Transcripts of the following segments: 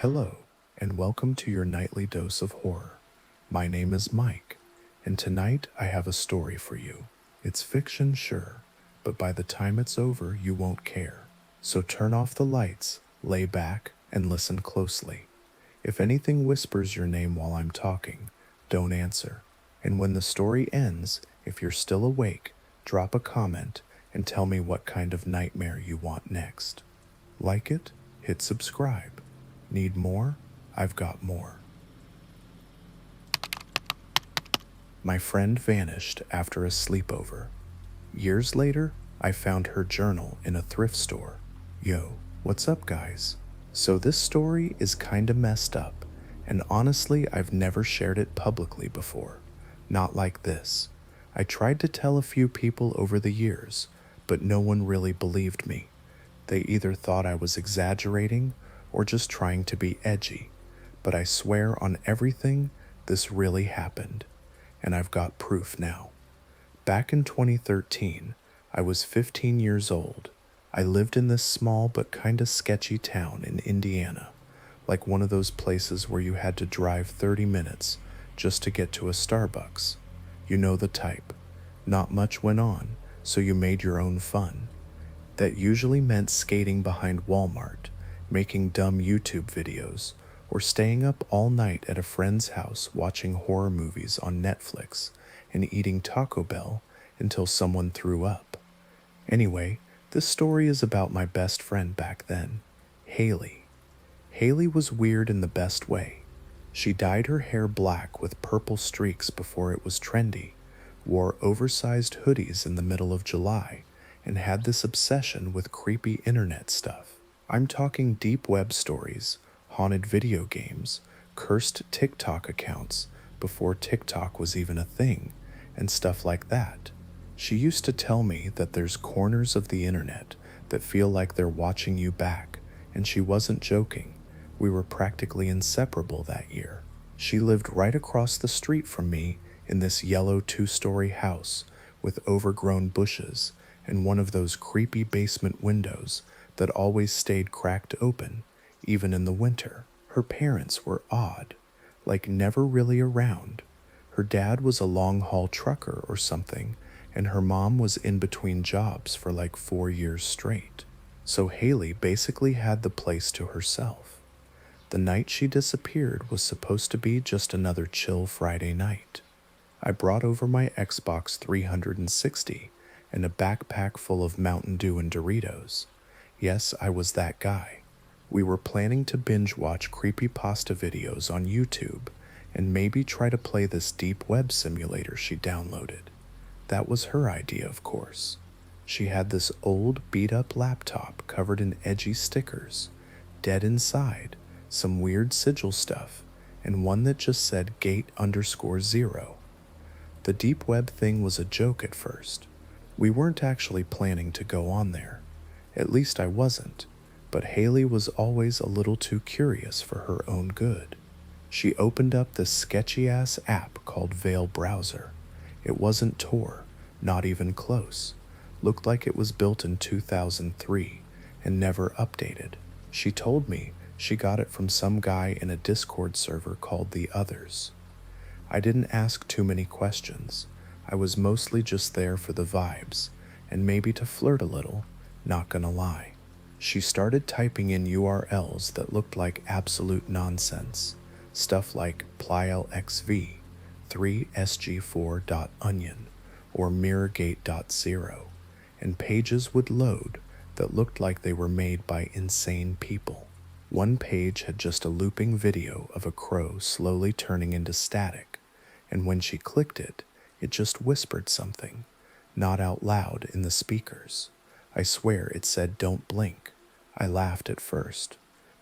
Hello, and welcome to your nightly dose of horror. My name is Mike, and tonight I have a story for you. It's fiction, sure, but by the time it's over, you won't care. So turn off the lights, lay back, and listen closely. If anything whispers your name while I'm talking, don't answer. And when the story ends, if you're still awake, drop a comment and tell me what kind of nightmare you want next. Like it? Hit subscribe. Need more? I've got more. My friend vanished after a sleepover. Years later, I found her journal in a thrift store. Yo, what's up, guys? So this story is kinda messed up, and honestly, I've never shared it publicly before. Not like this. I tried to tell a few people over the years, but no one really believed me. They either thought I was exaggerating or just trying to be edgy. But I swear on everything, this really happened. And I've got proof now. Back in 2013, I was 15 years old. I lived in this small but kinda sketchy town in Indiana, like one of those places where you had to drive 30 minutes just to get to a Starbucks. You know the type. Not much went on, so you made your own fun. That usually meant skating behind Walmart, making dumb YouTube videos, or staying up all night at a friend's house watching horror movies on Netflix and eating Taco Bell until someone threw up. Anyway, this story is about my best friend back then, Haley. Haley was weird in the best way. She dyed her hair black with purple streaks before it was trendy, wore oversized hoodies in the middle of July, and had this obsession with creepy internet stuff. I'm talking deep web stories, haunted video games, cursed TikTok accounts before TikTok was even a thing, and stuff like that. She used to tell me that there's corners of the internet that feel like they're watching you back, and she wasn't joking. We were practically inseparable that year. She lived right across the street from me in this yellow 2-story house with overgrown bushes and one of those creepy basement windows that always stayed cracked open, even in the winter. Her parents were odd, like never really around. Her dad was a long-haul trucker or something, and her mom was in between jobs for like 4 years straight. So Haley basically had the place to herself. The night she disappeared was supposed to be just another chill Friday night. I brought over my Xbox 360 and a backpack full of Mountain Dew and Doritos. Yes, I was that guy. We were planning to binge watch creepypasta videos on YouTube and maybe try to play this deep web simulator she downloaded. That was her idea, of course. She had this old beat-up laptop covered in edgy stickers, dead inside, some weird sigil stuff, and one that just said gate_0. The deep web thing was a joke at first. We weren't actually planning to go on there. At least I wasn't, but Haley was always a little too curious for her own good. She opened up this sketchy-ass app called Veil Browser. It wasn't Tor, not even close. Looked like it was built in 2003 and never updated. She told me she got it from some guy in a Discord server called The Others. I didn't ask too many questions. I was mostly just there for the vibes, and maybe to flirt a little, not gonna lie. She started typing in URLs that looked like absolute nonsense. Stuff like plylxv, 3sg4.onion, or mirrorgate.0, and pages would load that looked like they were made by insane people. One page had just a looping video of a crow slowly turning into static, and when she clicked it, it just whispered something, not out loud in the speakers. I swear it said don't blink. I laughed at first,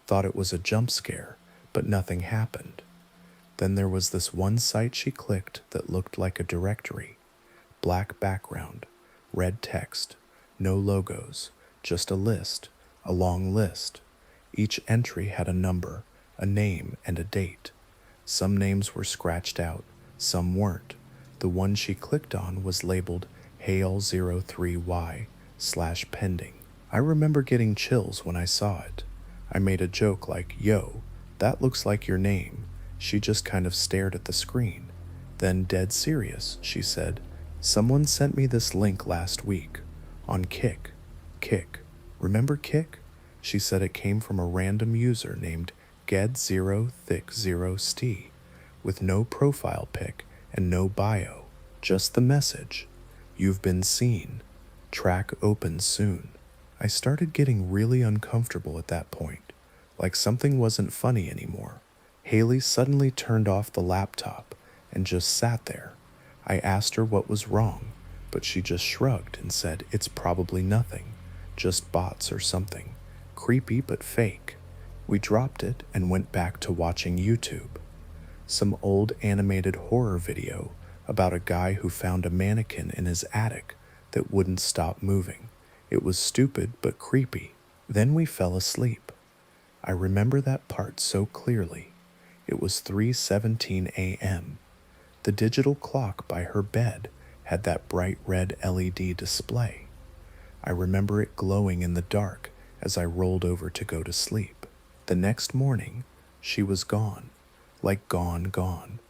thought it was a jump scare, but nothing happened. Then there was this one site she clicked that looked like a directory. Black background, red text, no logos, just a list, a long list. Each entry had a number, a name, and a date. Some names were scratched out, some weren't. The one she clicked on was labeled Hale03Y/pending. I remember getting chills when I saw it. I made a joke like, yo, That looks like your name. She just kind of stared at the screen. Then, dead serious, she said, someone sent me this link last week. On Kick. Kick. Remember Kick? She said it came from a random user named Ged0Thick0St, with no profile pic and no bio. Just the message. You've been seen. Track opens soon. I started getting really uncomfortable at that point, like something wasn't funny anymore. Haley suddenly turned off the laptop and just sat there. I asked her what was wrong, but she just shrugged and said it's probably nothing, just bots or something. Creepy but fake. We dropped it and went back to watching YouTube. Some old animated horror video about a guy who found a mannequin in his attic that wouldn't stop moving. It was stupid but creepy. Then we fell asleep. I remember that part so clearly. It was 3:17 a.m. The digital clock by her bed had that bright red LED display. I remember it glowing in the dark as I rolled over to go to sleep. The next morning, she was gone, like gone.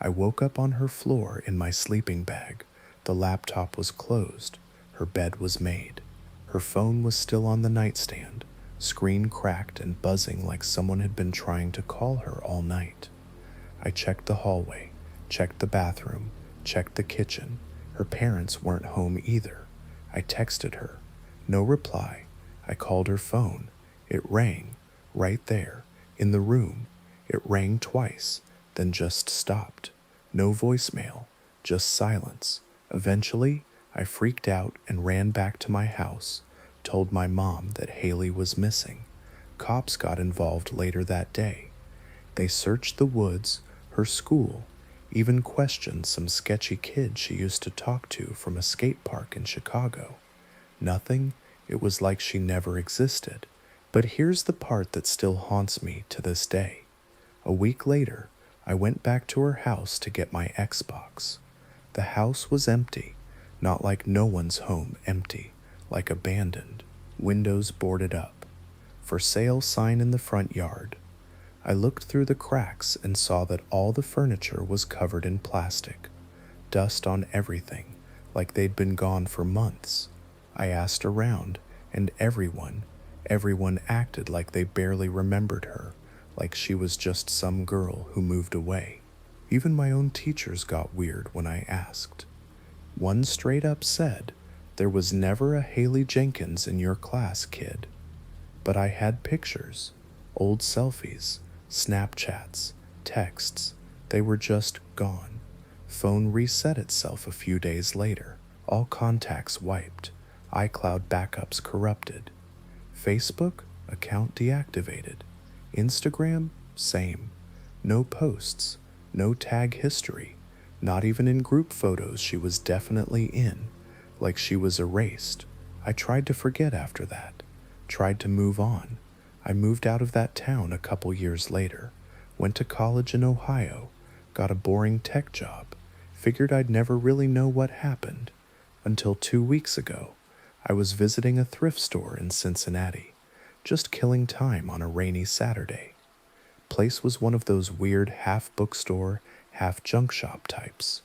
I woke up on her floor in my sleeping bag. The laptop was closed. Her bed was made. Her phone was still on the nightstand, screen cracked and buzzing like someone had been trying to call her all night. I checked the hallway, checked the bathroom, checked the kitchen. Her parents weren't home either. I texted her. No reply. I called her phone. It rang, right there, in the room. It rang twice, then just stopped. No voicemail, just silence. Eventually, I freaked out and ran back to my house, told my mom that Haley was missing. Cops got involved later that day. They searched the woods, her school, even questioned some sketchy kid she used to talk to from a skate park in Chicago. Nothing. It was like she never existed. But here's the part that still haunts me to this day. A week later, I went back to her house to get my Xbox. The house was empty, not like no one's home empty, like abandoned, windows boarded up. For sale sign in the front yard. I looked through the cracks and saw that all the furniture was covered in plastic, dust on everything, like they'd been gone for months. I asked around, and everyone acted like they barely remembered her, like she was just some girl who moved away. Even my own teachers got weird when I asked. One straight up said, "There was never a Haley Jenkins in your class, kid." But I had pictures, old selfies, Snapchats, texts. They were just gone. Phone reset itself a few days later, all contacts wiped, iCloud backups corrupted. Facebook, account deactivated. Instagram, same. No posts, no tag history. Not even in group photos she was definitely in, like she was erased. I tried to forget after that, tried to move on. I moved out of that town a couple years later, went to college in Ohio, got a boring tech job, figured I'd never really know what happened, until 2 weeks ago. I was visiting a thrift store in Cincinnati, just killing time on a rainy Saturday. Place was one of those weird half bookstore, half junk shop types.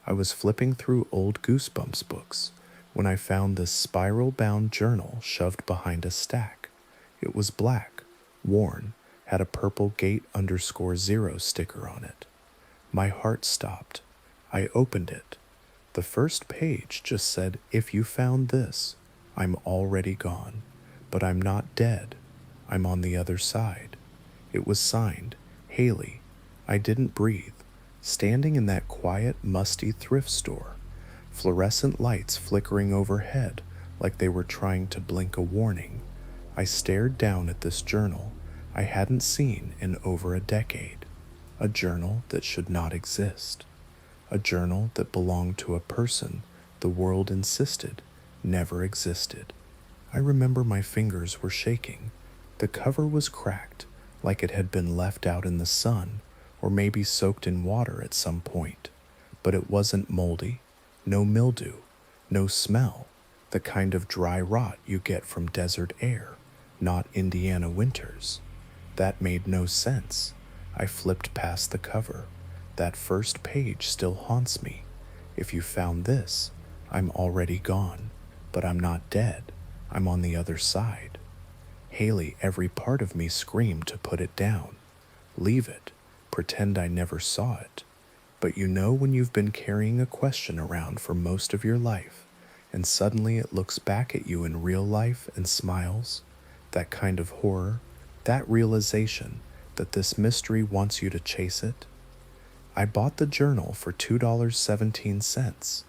I was flipping through old Goosebumps books when I found this spiral-bound journal shoved behind a stack. It was black, worn, had a purple gate_0 sticker on it. My heart stopped. I opened it. The first page just said, "If you found this, I'm already gone, but I'm not dead. I'm on the other side." It was signed, Haley. I didn't breathe. Standing in that quiet, musty thrift store, fluorescent lights flickering overhead like they were trying to blink a warning. I stared down at this journal I hadn't seen in over a decade. A journal that should not exist. A journal that belonged to a person the world insisted never existed. I remember my fingers were shaking. The cover was cracked, like it had been left out in the sun, or maybe soaked in water at some point. But it wasn't moldy, no mildew, no smell, the kind of dry rot you get from desert air, not Indiana winters. That made no sense. I flipped past the cover. That first page still haunts me. If you found this, I'm already gone, but I'm not dead. I'm on the other side. Haley, every part of me screamed to put it down. Leave it. Pretend I never saw it. But you know when you've been carrying a question around for most of your life, and suddenly it looks back at you in real life and smiles? That kind of horror, that realization that this mystery wants you to chase it? I bought the journal for $2.17.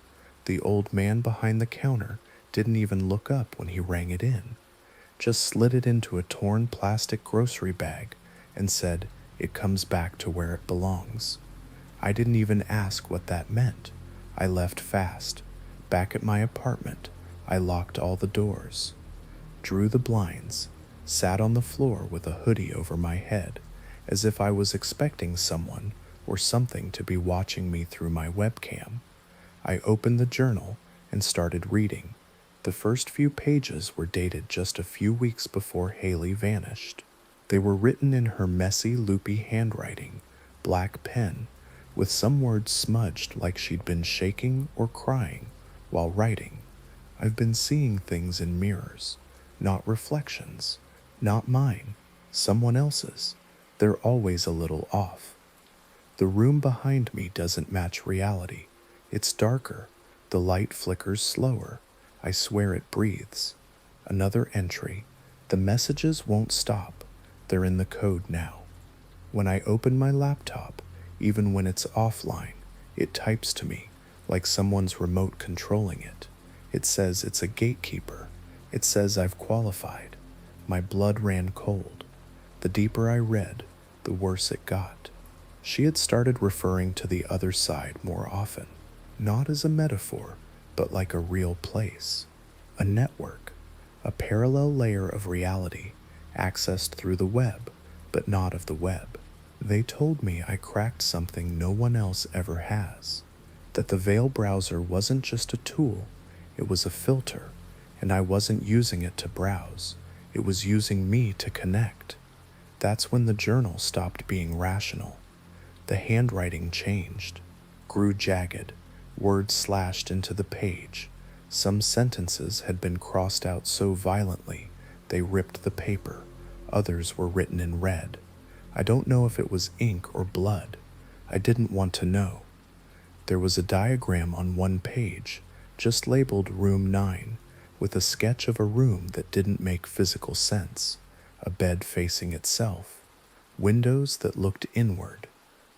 The old man behind the counter didn't even look up when he rang it in, just slid it into a torn plastic grocery bag and said, "It comes back to where it belongs." I didn't even ask what that meant. I left fast. Back at my apartment, I locked all the doors, drew the blinds, sat on the floor with a hoodie over my head, as if I was expecting someone or something to be watching me through my webcam. I opened the journal and started reading. The first few pages were dated just a few weeks before Haley vanished. They were written in her messy, loopy handwriting, black pen, with some words smudged like she'd been shaking or crying while writing. I've been seeing things in mirrors, not reflections, not mine, someone else's. They're always a little off. The room behind me doesn't match reality. It's darker. The light flickers slower. I swear it breathes. Another entry. The messages won't stop. They're in the code now. When I open my laptop, even when it's offline, it types to me like someone's remote controlling it. It says it's a gatekeeper. It says I've qualified. My blood ran cold. The deeper I read, the worse it got. She had started referring to the other side more often, not as a metaphor, but like a real place, a network, a parallel layer of reality accessed through the web, but not of the web. They told me I cracked something no one else ever has, that the Veil browser wasn't just a tool, it was a filter, and I wasn't using it to browse, it was using me to connect. That's when the journal stopped being rational. The handwriting changed, grew jagged, words slashed into the page. Some sentences had been crossed out so violently they ripped the paper. Others were written in red. I don't know if it was ink or blood. I didn't want to know. There was a diagram on one page, just labeled Room 9, with a sketch of a room that didn't make physical sense. A bed facing itself, windows that looked inward,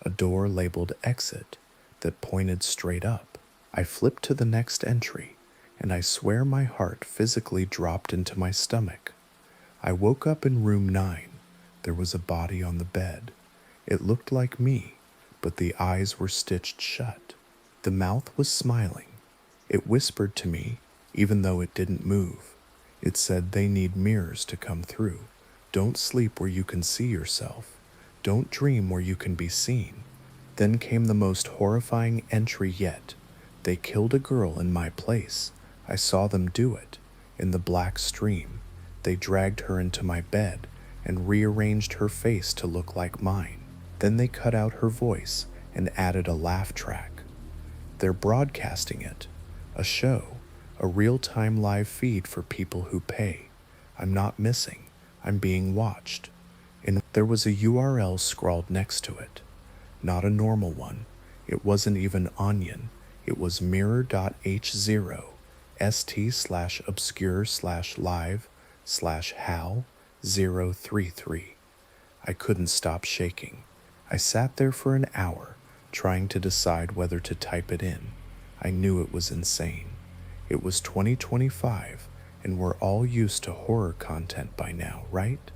a door labeled Exit that pointed straight up. I flipped to the next entry, and I swear my heart physically dropped into my stomach. I woke up in Room 9. There was a body on the bed. It looked like me, but the eyes were stitched shut. The mouth was smiling. It whispered to me, even though it didn't move. It said they need mirrors to come through. Don't sleep where you can see yourself. Don't dream where you can be seen. Then came the most horrifying entry yet. They killed a girl in my place. I saw them do it. In the black stream, they dragged her into my bed and rearranged her face to look like mine. Then they cut out her voice and added a laugh track. They're broadcasting it. A show, a real-time live feed for people who pay. I'm not missing. I'm being watched. And there was a URL scrawled next to it. Not a normal one. It wasn't even onion. It was mirror.h0 st/obscure/live/hal033. I couldn't stop shaking. I sat there for an hour, trying to decide whether to type it in. I knew it was insane. It was 2025, and we're all used to horror content by now, right?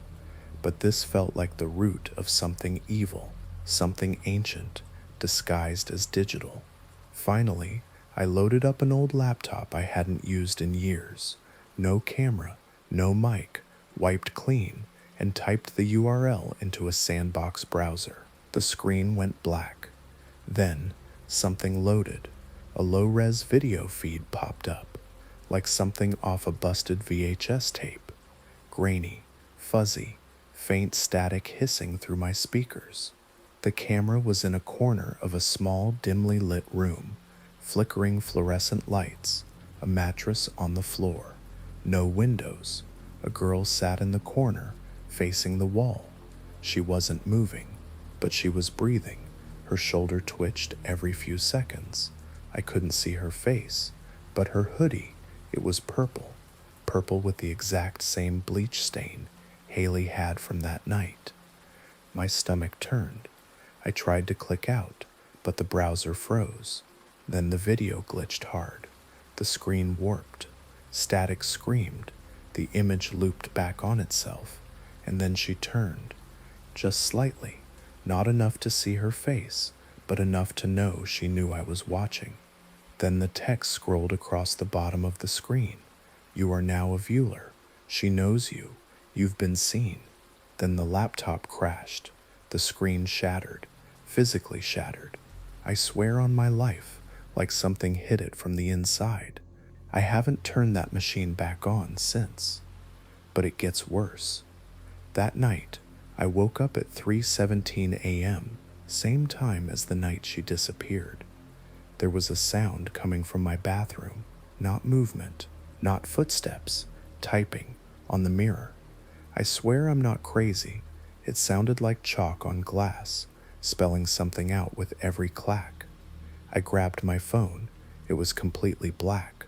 But this felt like the root of something evil, something ancient, disguised as digital. Finally, I loaded up an old laptop I hadn't used in years. No camera, no mic, wiped clean, and typed the URL into a sandbox browser. The screen went black. Then, something loaded. A low-res video feed popped up, like something off a busted VHS tape. Grainy, fuzzy, faint static hissing through my speakers. The camera was in a corner of a small, dimly lit room, flickering fluorescent lights, a mattress on the floor, no windows. A girl sat in the corner, facing the wall. She wasn't moving, but she was breathing. Her shoulder twitched every few seconds. I couldn't see her face, but her hoodie, it was purple, purple with the exact same bleach stain Haley had from that night. My stomach turned. I tried to click out, but the browser froze. Then the video glitched hard. The screen warped. Static screamed. The image looped back on itself, and then she turned. Just slightly, not enough to see her face, but enough to know she knew I was watching. Then the text scrolled across the bottom of the screen. You are now a viewer. She knows you. You've been seen. Then the laptop crashed. The screen shattered, physically shattered. I swear on my life, like something hit it from the inside. I haven't turned that machine back on since. But it gets worse. That night, I woke up at 3:17 a.m., same time as the night she disappeared. There was a sound coming from my bathroom, not movement, not footsteps, typing on the mirror. I swear I'm not crazy. It sounded like chalk on glass, spelling something out with every clack. I grabbed my phone. It was completely black.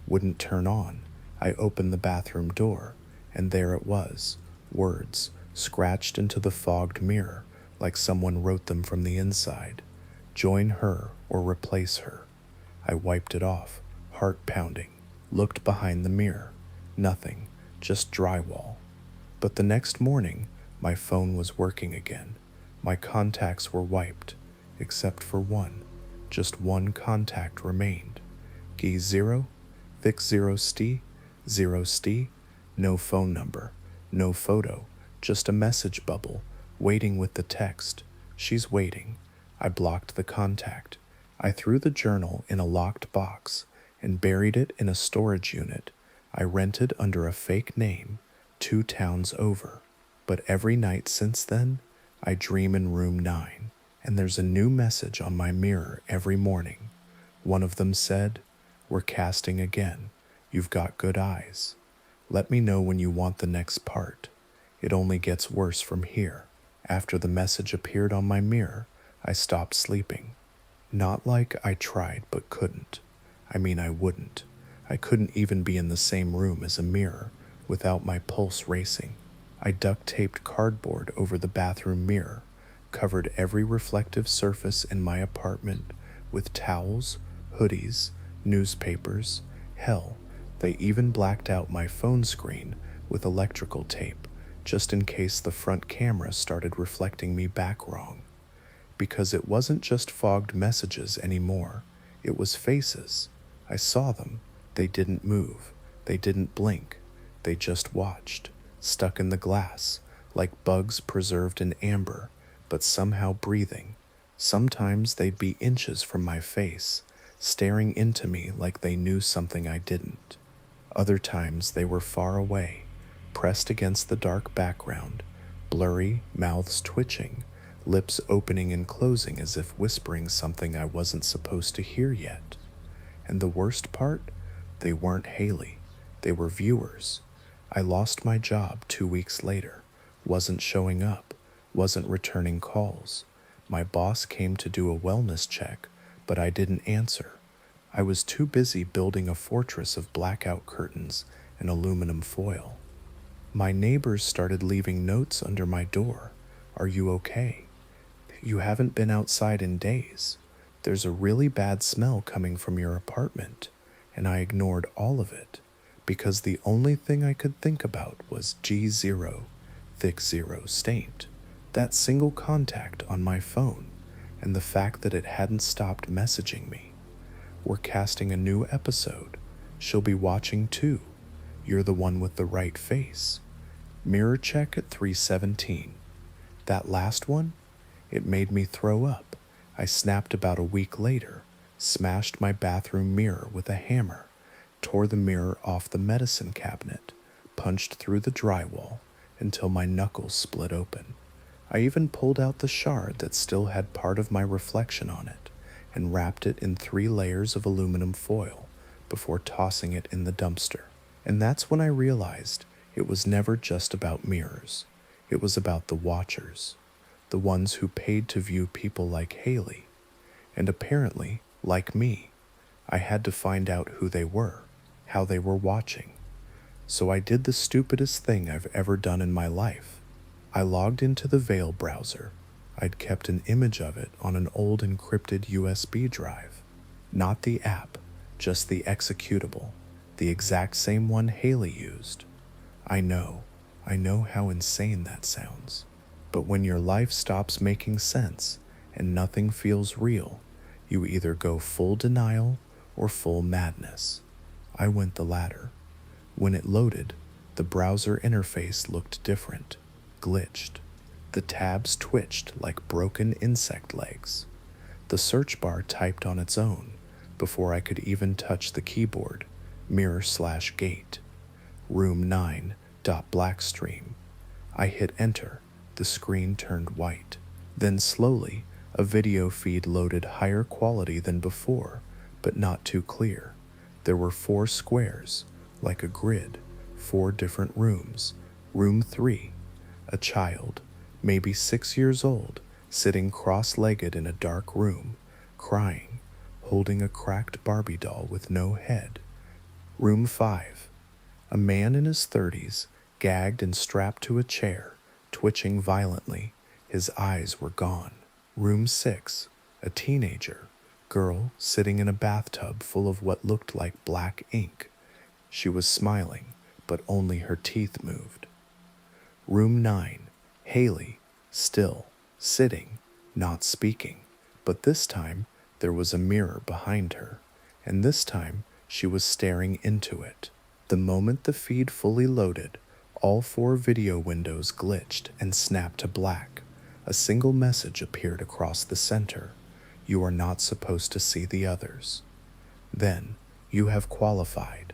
Wouldn't turn on. I opened the bathroom door, and there it was, words scratched into the fogged mirror like someone wrote them from the inside. Join her or replace her. I wiped it off, heart pounding, looked behind the mirror. Nothing, just drywall. But the next morning, my phone was working again. My contacts were wiped, except for one. Just one contact remained. Key 0, fix 0 st, no phone number, no photo, just a message bubble, waiting with the text. She's waiting. I blocked the contact. I threw the journal in a locked box and buried it in a storage unit I rented under a fake name 2 towns over. But every night since then, I dream in room 9, and there's a new message on my mirror every morning. One of them said, "We're casting again. You've got good eyes. Let me know when you want the next part. It only gets worse from here." After the message appeared on my mirror, I stopped sleeping. Not like I tried but couldn't. I mean, I wouldn't. I couldn't even be in the same room as a mirror without my pulse racing. I duct-taped cardboard over the bathroom mirror, covered every reflective surface in my apartment with towels, hoodies, newspapers. Hell, they even blacked out my phone screen with electrical tape, just in case the front camera started reflecting me back wrong. Because it wasn't just fogged messages anymore, it was faces. I saw them. They didn't move. They didn't blink. They just watched, stuck in the glass, like bugs preserved in amber, but somehow breathing. Sometimes they'd be inches from my face, staring into me like they knew something I didn't. Other times they were far away, pressed against the dark background, blurry, mouths twitching, lips opening and closing as if whispering something I wasn't supposed to hear yet. And the worst part? They weren't Haley. They were viewers. I lost my job 2 weeks later, wasn't showing up, wasn't returning calls. My boss came to do a wellness check, but I didn't answer. I was too busy building a fortress of blackout curtains and aluminum foil. My neighbors started leaving notes under my door. "Are you okay? You haven't been outside in days. There's a really bad smell coming from your apartment." And I ignored all of it, because the only thing I could think about was G0, thick 0 stained, that single contact on my phone, and the fact that it hadn't stopped messaging me. "We're casting a new episode. She'll be watching too. You're the one with the right face. Mirror check at 3:17. That last one? It made me throw up. I snapped about a week later, smashed my bathroom mirror with a hammer, tore the mirror off the medicine cabinet, punched through the drywall until my knuckles split open. I even pulled out the shard that still had part of my reflection on it and wrapped it in 3 layers of aluminum foil before tossing it in the dumpster. And that's when I realized it was never just about mirrors. It was about the watchers, the ones who paid to view people like Haley. And apparently, like me, I had to find out who they were, how they were watching. So I did the stupidest thing I've ever done in my life. I logged into the Veil browser. I'd kept an image of it on an old encrypted USB drive. Not the app, just the executable, the exact same one Haley used. I know how insane that sounds. But when your life stops making sense and nothing feels real, you either go full denial or full madness. I went the latter. When it loaded, the browser interface looked different, glitched. The tabs twitched like broken insect legs. The search bar typed on its own before I could even touch the keyboard. Mirror/gate. Room 9. Blackstream. I hit enter. The screen turned white. Then slowly, a video feed loaded higher quality than before, but not too clear. There were 4 squares, like a grid, 4 different rooms. Room 3. A child, maybe 6 years old, sitting cross-legged in a dark room, crying, holding a cracked Barbie doll with no head. Room 5. A man in his 30s, gagged and strapped to a chair, twitching violently. His eyes were gone. Room 6. A teenager, girl sitting in a bathtub full of what looked like black ink. She was smiling, but only her teeth moved. Room 9. Haley, still, sitting, not speaking. But this time, there was a mirror behind her, and this time, she was staring into it. The moment the feed fully loaded, all 4 video windows glitched and snapped to black. A single message appeared across the center. You are not supposed to see the others. Then, you have qualified.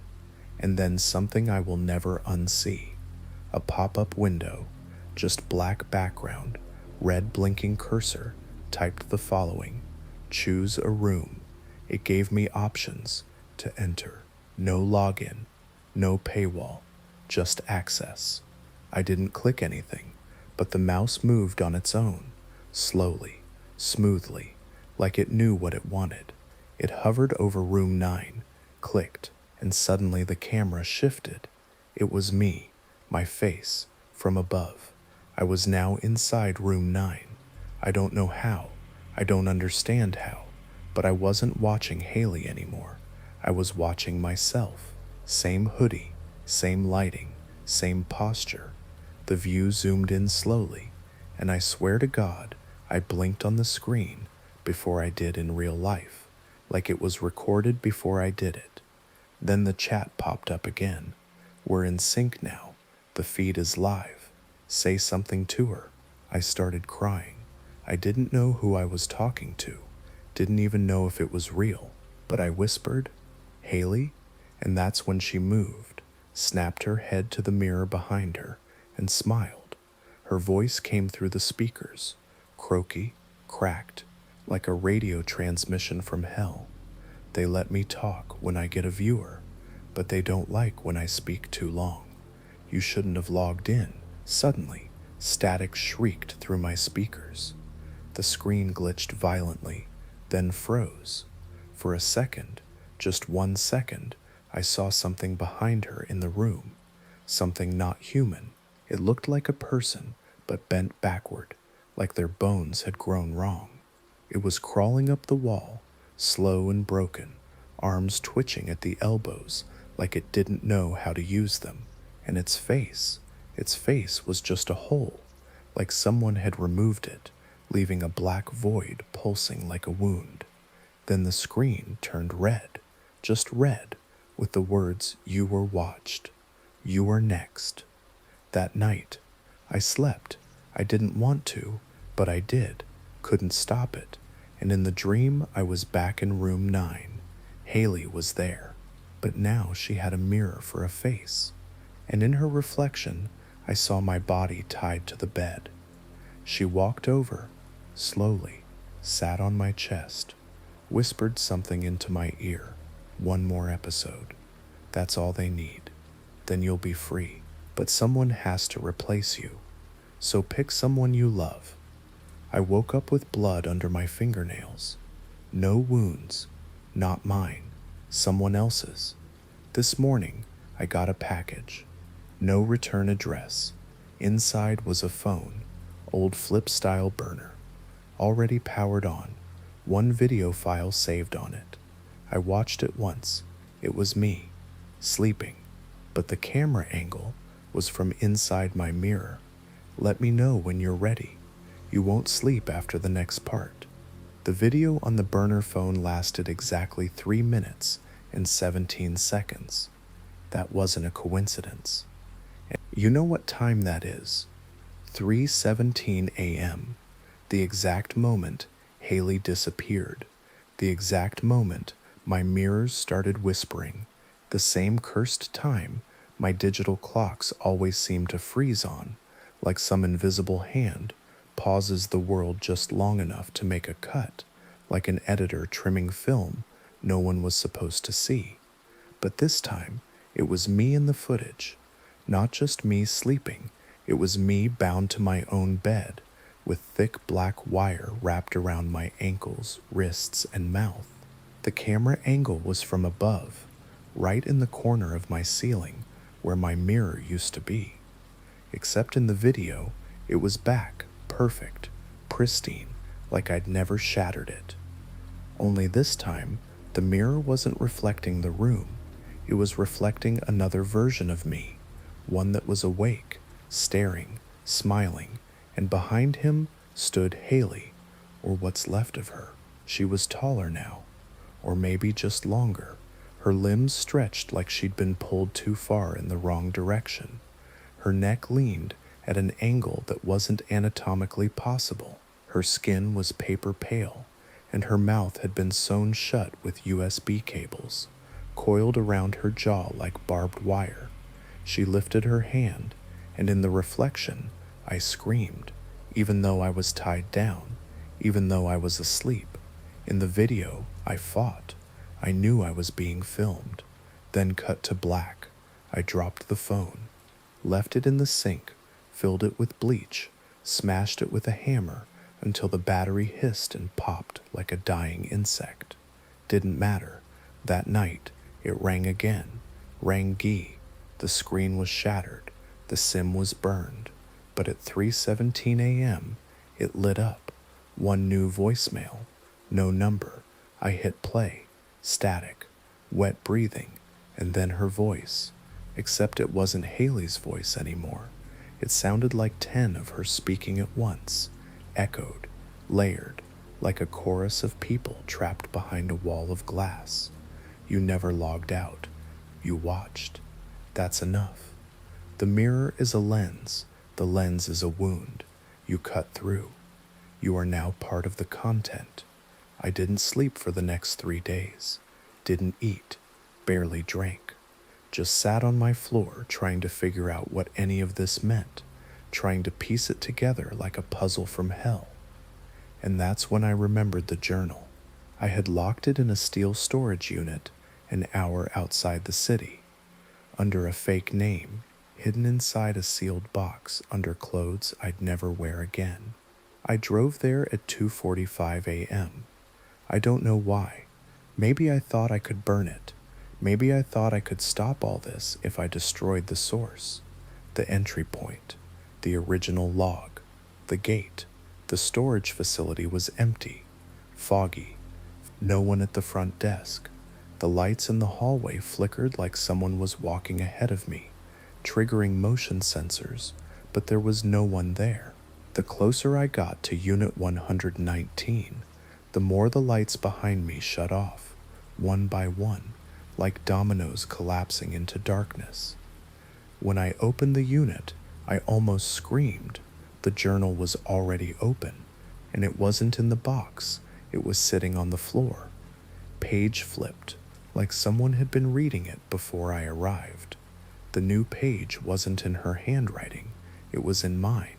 And then something I will never unsee. A pop-up window, just black background, red blinking cursor, typed the following: choose a room. It gave me options to enter. No login, no paywall, just access. I didn't click anything, but the mouse moved on its own, slowly, smoothly, like it knew what it wanted. It hovered over room 9, clicked, and suddenly the camera shifted. It was me, my face, from above. I was now inside room 9. I don't know how, I don't understand how, but I wasn't watching Haley anymore. I was watching myself. Same hoodie, same lighting, same posture. The view zoomed in slowly, and I swear to God, I blinked on the screen before I did in real life, like it was recorded before I did it. Then the chat popped up again. We're in sync now. The feed is live. Say something to her. I started crying. I didn't know who I was talking to. Didn't even know if it was real. But I whispered, Haley? And that's when she moved, snapped her head to the mirror behind her, and smiled. Her voice came through the speakers, croaky, cracked, like a radio transmission from hell. They let me talk when I get a viewer, but they don't like when I speak too long. You shouldn't have logged in. Suddenly, static shrieked through my speakers. The screen glitched violently, then froze. For a second, just 1 second, I saw something behind her in the room. Something not human. It looked like a person, but bent backward, like their bones had grown wrong. It was crawling up the wall, slow and broken, arms twitching at the elbows like it didn't know how to use them. And its face was just a hole, like someone had removed it, leaving a black void pulsing like a wound. Then the screen turned red, just red, with the words, "You were watched. You are next." That night, I slept. I didn't want to, but I did. Couldn't stop it. And in the dream, I was back in room 9. Haley was there, but now she had a mirror for a face. And in her reflection, I saw my body tied to the bed. She walked over, slowly, sat on my chest, whispered something into my ear. One more episode. That's all they need. Then you'll be free. But someone has to replace you. So pick someone you love. I woke up with blood under my fingernails. No wounds. Not mine. Someone else's. This morning, I got a package. No return address. Inside was a phone. Old flip-style burner. Already powered on. One video file saved on it. I watched it once. It was me, sleeping. But the camera angle was from inside my mirror. Let me know when you're ready. You won't sleep after the next part. The video on the burner phone lasted exactly 3 minutes and 17 seconds. That wasn't a coincidence. You know what time that is? 3:17 a.m. The exact moment Haley disappeared. The exact moment my mirrors started whispering. The same cursed time my digital clocks always seem to freeze on, like some invisible hand pauses the world just long enough to make a cut, like an editor trimming film no one was supposed to see. But this time, it was me in the footage. Not just me sleeping, it was me bound to my own bed, with thick black wire wrapped around my ankles, wrists, and mouth. The camera angle was from above, right in the corner of my ceiling, where my mirror used to be. Except in the video, it was back, perfect, pristine, like I'd never shattered it. Only this time, the mirror wasn't reflecting the room. It was reflecting another version of me, one that was awake, staring, smiling, and behind him stood Haley, or what's left of her. She was taller now, or maybe just longer. Her limbs stretched like she'd been pulled too far in the wrong direction. Her neck leaned at an angle that wasn't anatomically possible. Her skin was paper pale, and her mouth had been sewn shut with USB cables, coiled around her jaw like barbed wire. She lifted her hand, and in the reflection, I screamed, even though I was tied down, even though I was asleep. In the video, I fought. I knew I was being filmed. Then cut to black. I dropped the phone, left it in the sink, filled it with bleach, smashed it with a hammer until the battery hissed and popped like a dying insect. Didn't matter. That night, it rang again. Rang Guy. The screen was shattered. The SIM was burned. But at 3:17 a.m., it lit up. One new voicemail. No number. I hit play. Static. Wet breathing. And then her voice. Except it wasn't Haley's voice anymore. It sounded like 10 of her speaking at once. Echoed. Layered. Like a chorus of people trapped behind a wall of glass. You never logged out. You watched. That's enough. The mirror is a lens. The lens is a wound. You cut through. You are now part of the content. I didn't sleep for the next 3 days. Didn't eat. Barely drank. Just sat on my floor trying to figure out what any of this meant, trying to piece it together like a puzzle from hell. And that's when I remembered the journal. I had locked it in a steel storage unit an hour outside the city, under a fake name, hidden inside a sealed box under clothes I'd never wear again. I drove there at 2:45 a.m. I don't know why. Maybe I thought I could burn it. Maybe I thought I could stop all this if I destroyed the source, the entry point, the original log, the gate. The storage facility was empty, foggy, no one at the front desk. The lights in the hallway flickered like someone was walking ahead of me, triggering motion sensors, but there was no one there. The closer I got to Unit 119, the more the lights behind me shut off, one by one, like dominoes collapsing into darkness. When I opened the unit, I almost screamed. The journal was already open, and it wasn't in the box. It was sitting on the floor. Page flipped, like someone had been reading it before I arrived. The new page wasn't in her handwriting. It was in mine.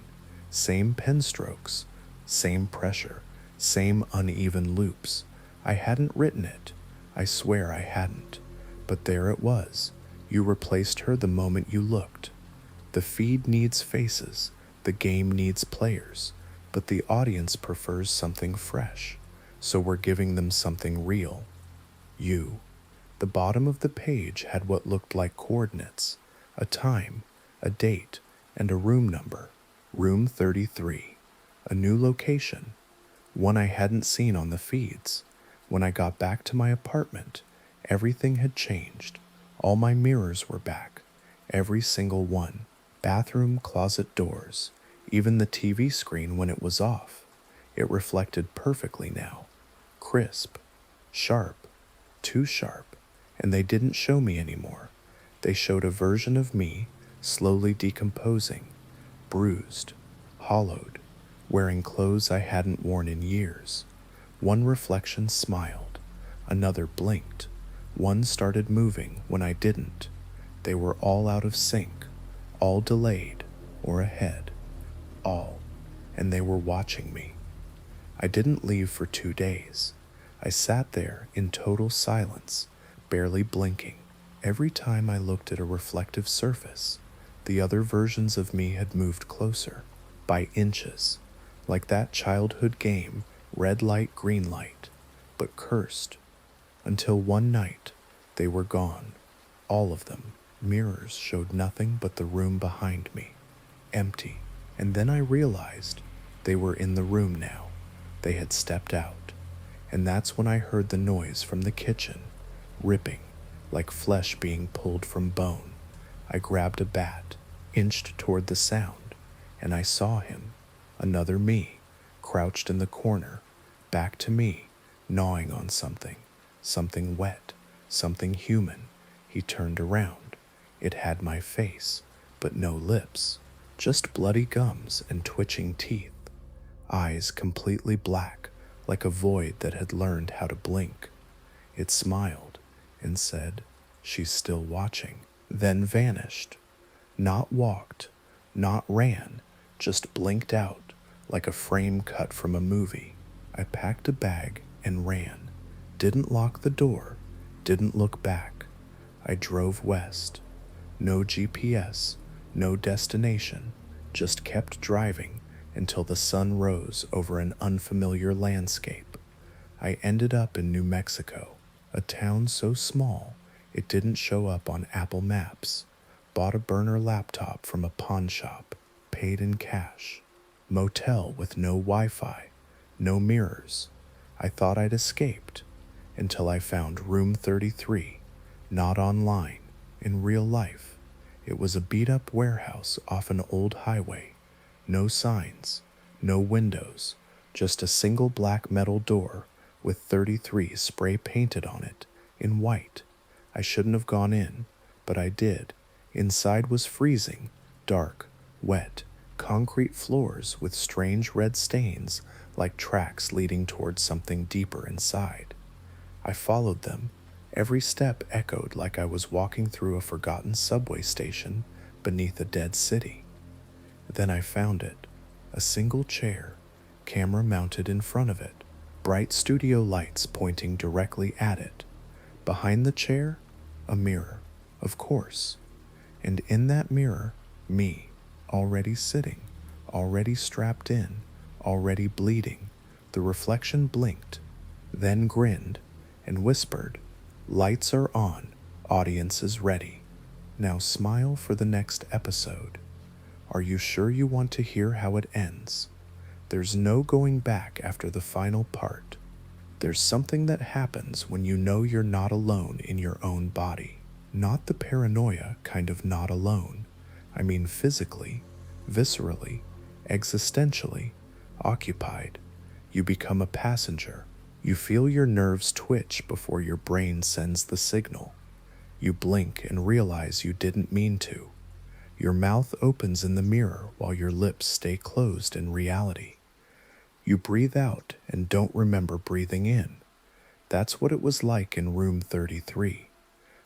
Same pen strokes, same pressure, same uneven loops. I hadn't written it. I swear I hadn't. But there it was. You replaced her the moment you looked. The feed needs faces, the game needs players, but the audience prefers something fresh, so we're giving them something real. You. The bottom of the page had what looked like coordinates, a time, a date, and a room number. Room 33. A new location, one I hadn't seen on the feeds. When I got back to my apartment, everything had changed. All my mirrors were back, every single one. Bathroom closet doors, even the TV screen when it was off. It reflected perfectly now. Crisp, sharp, too sharp, and they didn't show me anymore. They showed a version of me slowly decomposing, bruised, hollowed, wearing clothes I hadn't worn in years. One reflection smiled, another blinked, one started moving when I didn't. They were all out of sync, all delayed or ahead, all, and they were watching me. I didn't leave for 2 days. I sat there in total silence, barely blinking. Every time I looked at a reflective surface, the other versions of me had moved closer, by inches, like that childhood game, red light, green light, but cursed. Until one night, they were gone, all of them. Mirrors showed nothing but the room behind me, empty. And then I realized they were in the room now. They had stepped out. And that's when I heard the noise from the kitchen, ripping, like flesh being pulled from bone. I grabbed a bat, inched toward the sound, and I saw him, another me, crouched in the corner, back to me, gnawing on something, something wet, something human. He turned around. It had my face, but no lips, just bloody gums and twitching teeth. Eyes completely black, like a void that had learned how to blink. It smiled and said, "She's still watching," then vanished. Not walked, not ran, just blinked out, like a frame cut from a movie. I packed a bag and ran. Didn't lock the door, didn't look back. I drove west. No GPS, no destination, just kept driving until the sun rose over an unfamiliar landscape. I ended up in New Mexico, a town so small it didn't show up on Apple Maps. Bought a burner laptop from a pawn shop, paid in cash. Motel with no Wi-Fi, no mirrors. I thought I'd escaped until I found room 33, not online, in real life. It was a beat-up warehouse off an old highway. No signs, no windows, just a single black metal door with 33 spray painted on it in white. I shouldn't have gone in, but I did. Inside was freezing, dark, wet, concrete floors with strange red stains like tracks leading towards something deeper inside. I followed them. Every step echoed like I was walking through a forgotten subway station beneath a dead city. Then I found it, a single chair, camera mounted in front of it, bright studio lights pointing directly at it. Behind the chair, a mirror, of course. And in that mirror, me, already sitting, already strapped in, already bleeding. The reflection blinked, then grinned, and whispered, "Lights are on, audience is ready. Now smile for the next episode. Are you sure you want to hear how it ends? There's no going back after the final part. There's something that happens when you know you're not alone in your own body. Not the paranoia kind of not alone. I mean physically, viscerally, existentially, occupied. You become a passenger. You feel your nerves twitch before your brain sends the signal. You blink and realize you didn't mean to. Your mouth opens in the mirror while your lips stay closed in reality. You breathe out and don't remember breathing in. That's what it was like in room 33.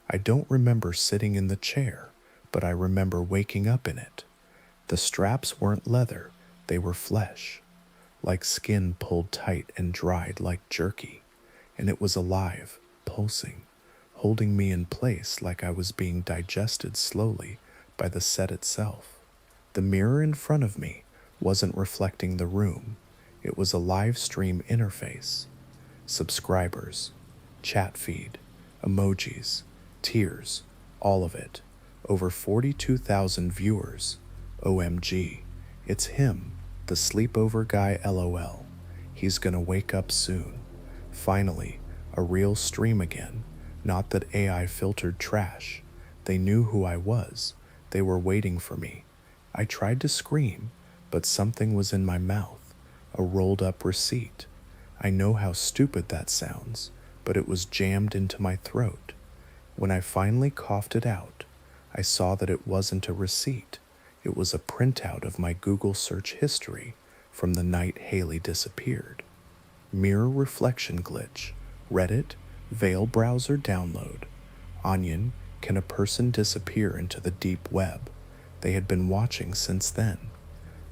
I don't remember sitting in the chair, but I remember waking up in it. The straps weren't leather, They were flesh, like skin pulled tight and dried like jerky, and it was alive, pulsing, holding me in place like I was being digested slowly by the set itself. The mirror in front of me wasn't reflecting the room, it was a live stream interface. Subscribers, chat feed, emojis, tears, all of it. Over 42,000 viewers. OMG, it's him, the sleepover guy LOL. He's gonna wake up soon. Finally, a real stream again, not that AI filtered trash. They knew who I was. They were waiting for me. I tried to scream, but something was in my mouth, a rolled up receipt. I know how stupid that sounds, but it was jammed into my throat. When I finally coughed it out, I saw that it wasn't a receipt. It was a printout of my Google search history from the night Haley disappeared. Mirror reflection glitch, Reddit, Veil browser download. Onion, can a person disappear into the deep web? They had been watching since then.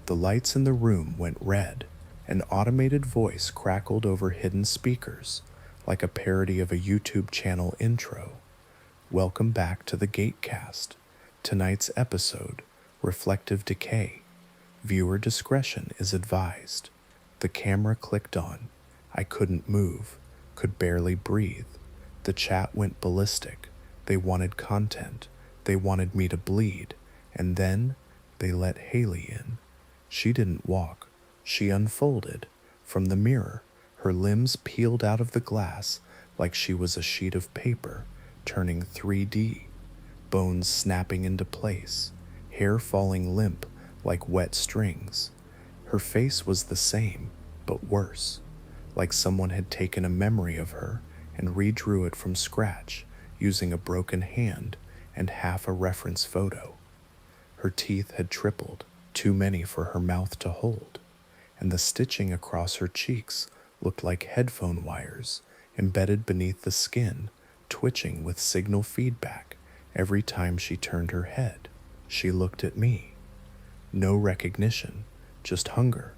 The lights in the room went red. An automated voice crackled over hidden speakers, like a parody of a YouTube channel intro. Welcome back to the Gatecast. Tonight's episode, Reflective Decay. Viewer discretion is advised. The camera clicked on. I couldn't move, could barely breathe. The chat went ballistic. They wanted content. They wanted me to bleed. And then they let Haley in. She didn't walk. She unfolded. From the mirror, her limbs peeled out of the glass like she was a sheet of paper, turning 3D. Bones snapping into place, hair falling limp like wet strings. Her face was the same, but worse, like someone had taken a memory of her and redrew it from scratch using a broken hand and half a reference photo. Her teeth had tripled, too many for her mouth to hold, and the stitching across her cheeks looked like headphone wires embedded beneath the skin, twitching with signal feedback every time she turned her head. She looked at me. No recognition, just hunger.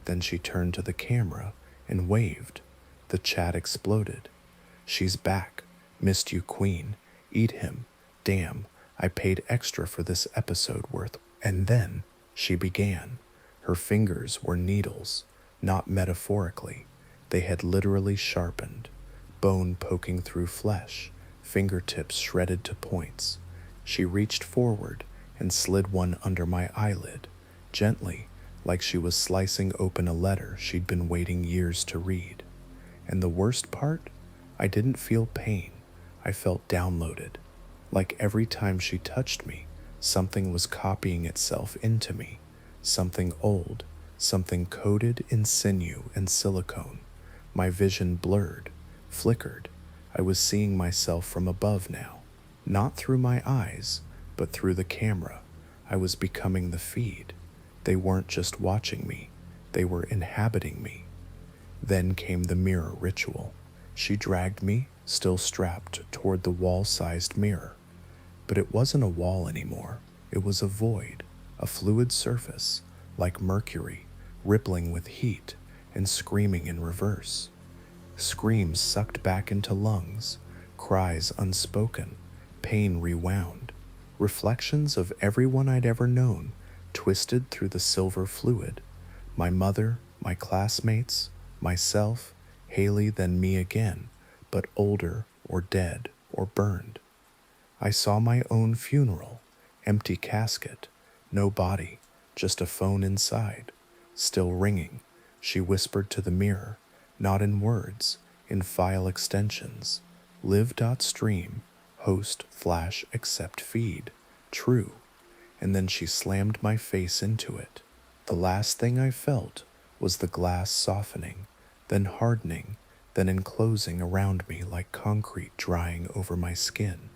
Then she turned to the camera and waved. The chat exploded. She's back. Missed you, queen. Eat him. Damn, I paid extra for this episode worth. And then she began. Her fingers were needles, not metaphorically. They had literally sharpened, bone poking through flesh, fingertips shredded to points. She reached forward and slid one under my eyelid, gently, like she was slicing open a letter she'd been waiting years to read. And the worst part? I didn't feel pain. I felt downloaded. Like every time she touched me, something was copying itself into me. Something old, something coated in sinew and silicone. My vision blurred, flickered. I was seeing myself from above now. Not through my eyes, but through the camera. I was becoming the feed. They weren't just watching me, they were inhabiting me. Then came the mirror ritual. She dragged me, still strapped, toward the wall-sized mirror. But it wasn't a wall anymore. It was a void, a fluid surface, like mercury, rippling with heat and screaming in reverse. Screams sucked back into lungs, cries unspoken, pain rewound. Reflections of everyone I'd ever known twisted through the silver fluid. My mother, my classmates, myself, Haley, then me again, but older or dead or burned. I saw my own funeral, empty casket, no body, just a phone inside, still ringing. She whispered to the mirror, not in words, in file extensions. Live.stream, host, flash, accept feed, true. And then she slammed my face into it. The last thing I felt was the glass softening, then hardening, then enclosing around me like concrete drying over my skin.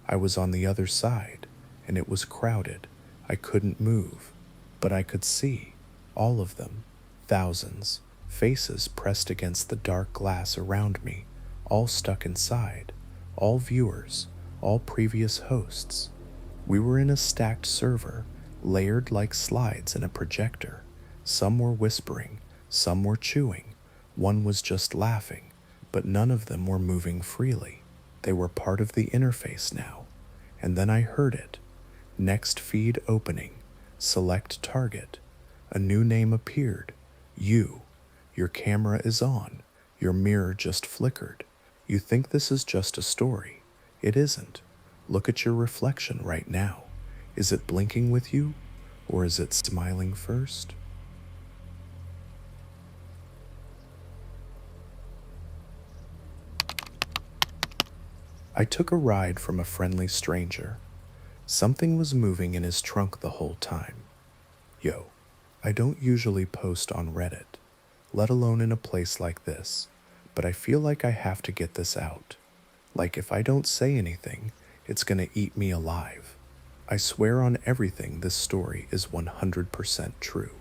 I was on the other side, and it was crowded. I couldn't move, but I could see, all of them, thousands, faces pressed against the dark glass around me, all stuck inside, all viewers, all previous hosts. We were in a stacked server, layered like slides in a projector. Some were whispering, some were chewing, one was just laughing, but none of them were moving freely. They were part of the interface now. And then I heard it. Next feed opening. Select target. A new name appeared. You. Your camera is on. Your mirror just flickered. You think this is just a story. It isn't. Look at your reflection right now. Is it blinking with you? Or is it smiling first? I took a ride from a friendly stranger. Something was moving in his trunk the whole time. Yo, I don't usually post on Reddit, let alone in a place like this, but I feel like I have to get this out. Like if I don't say anything, it's gonna eat me alive. I swear on everything this story is 100% true.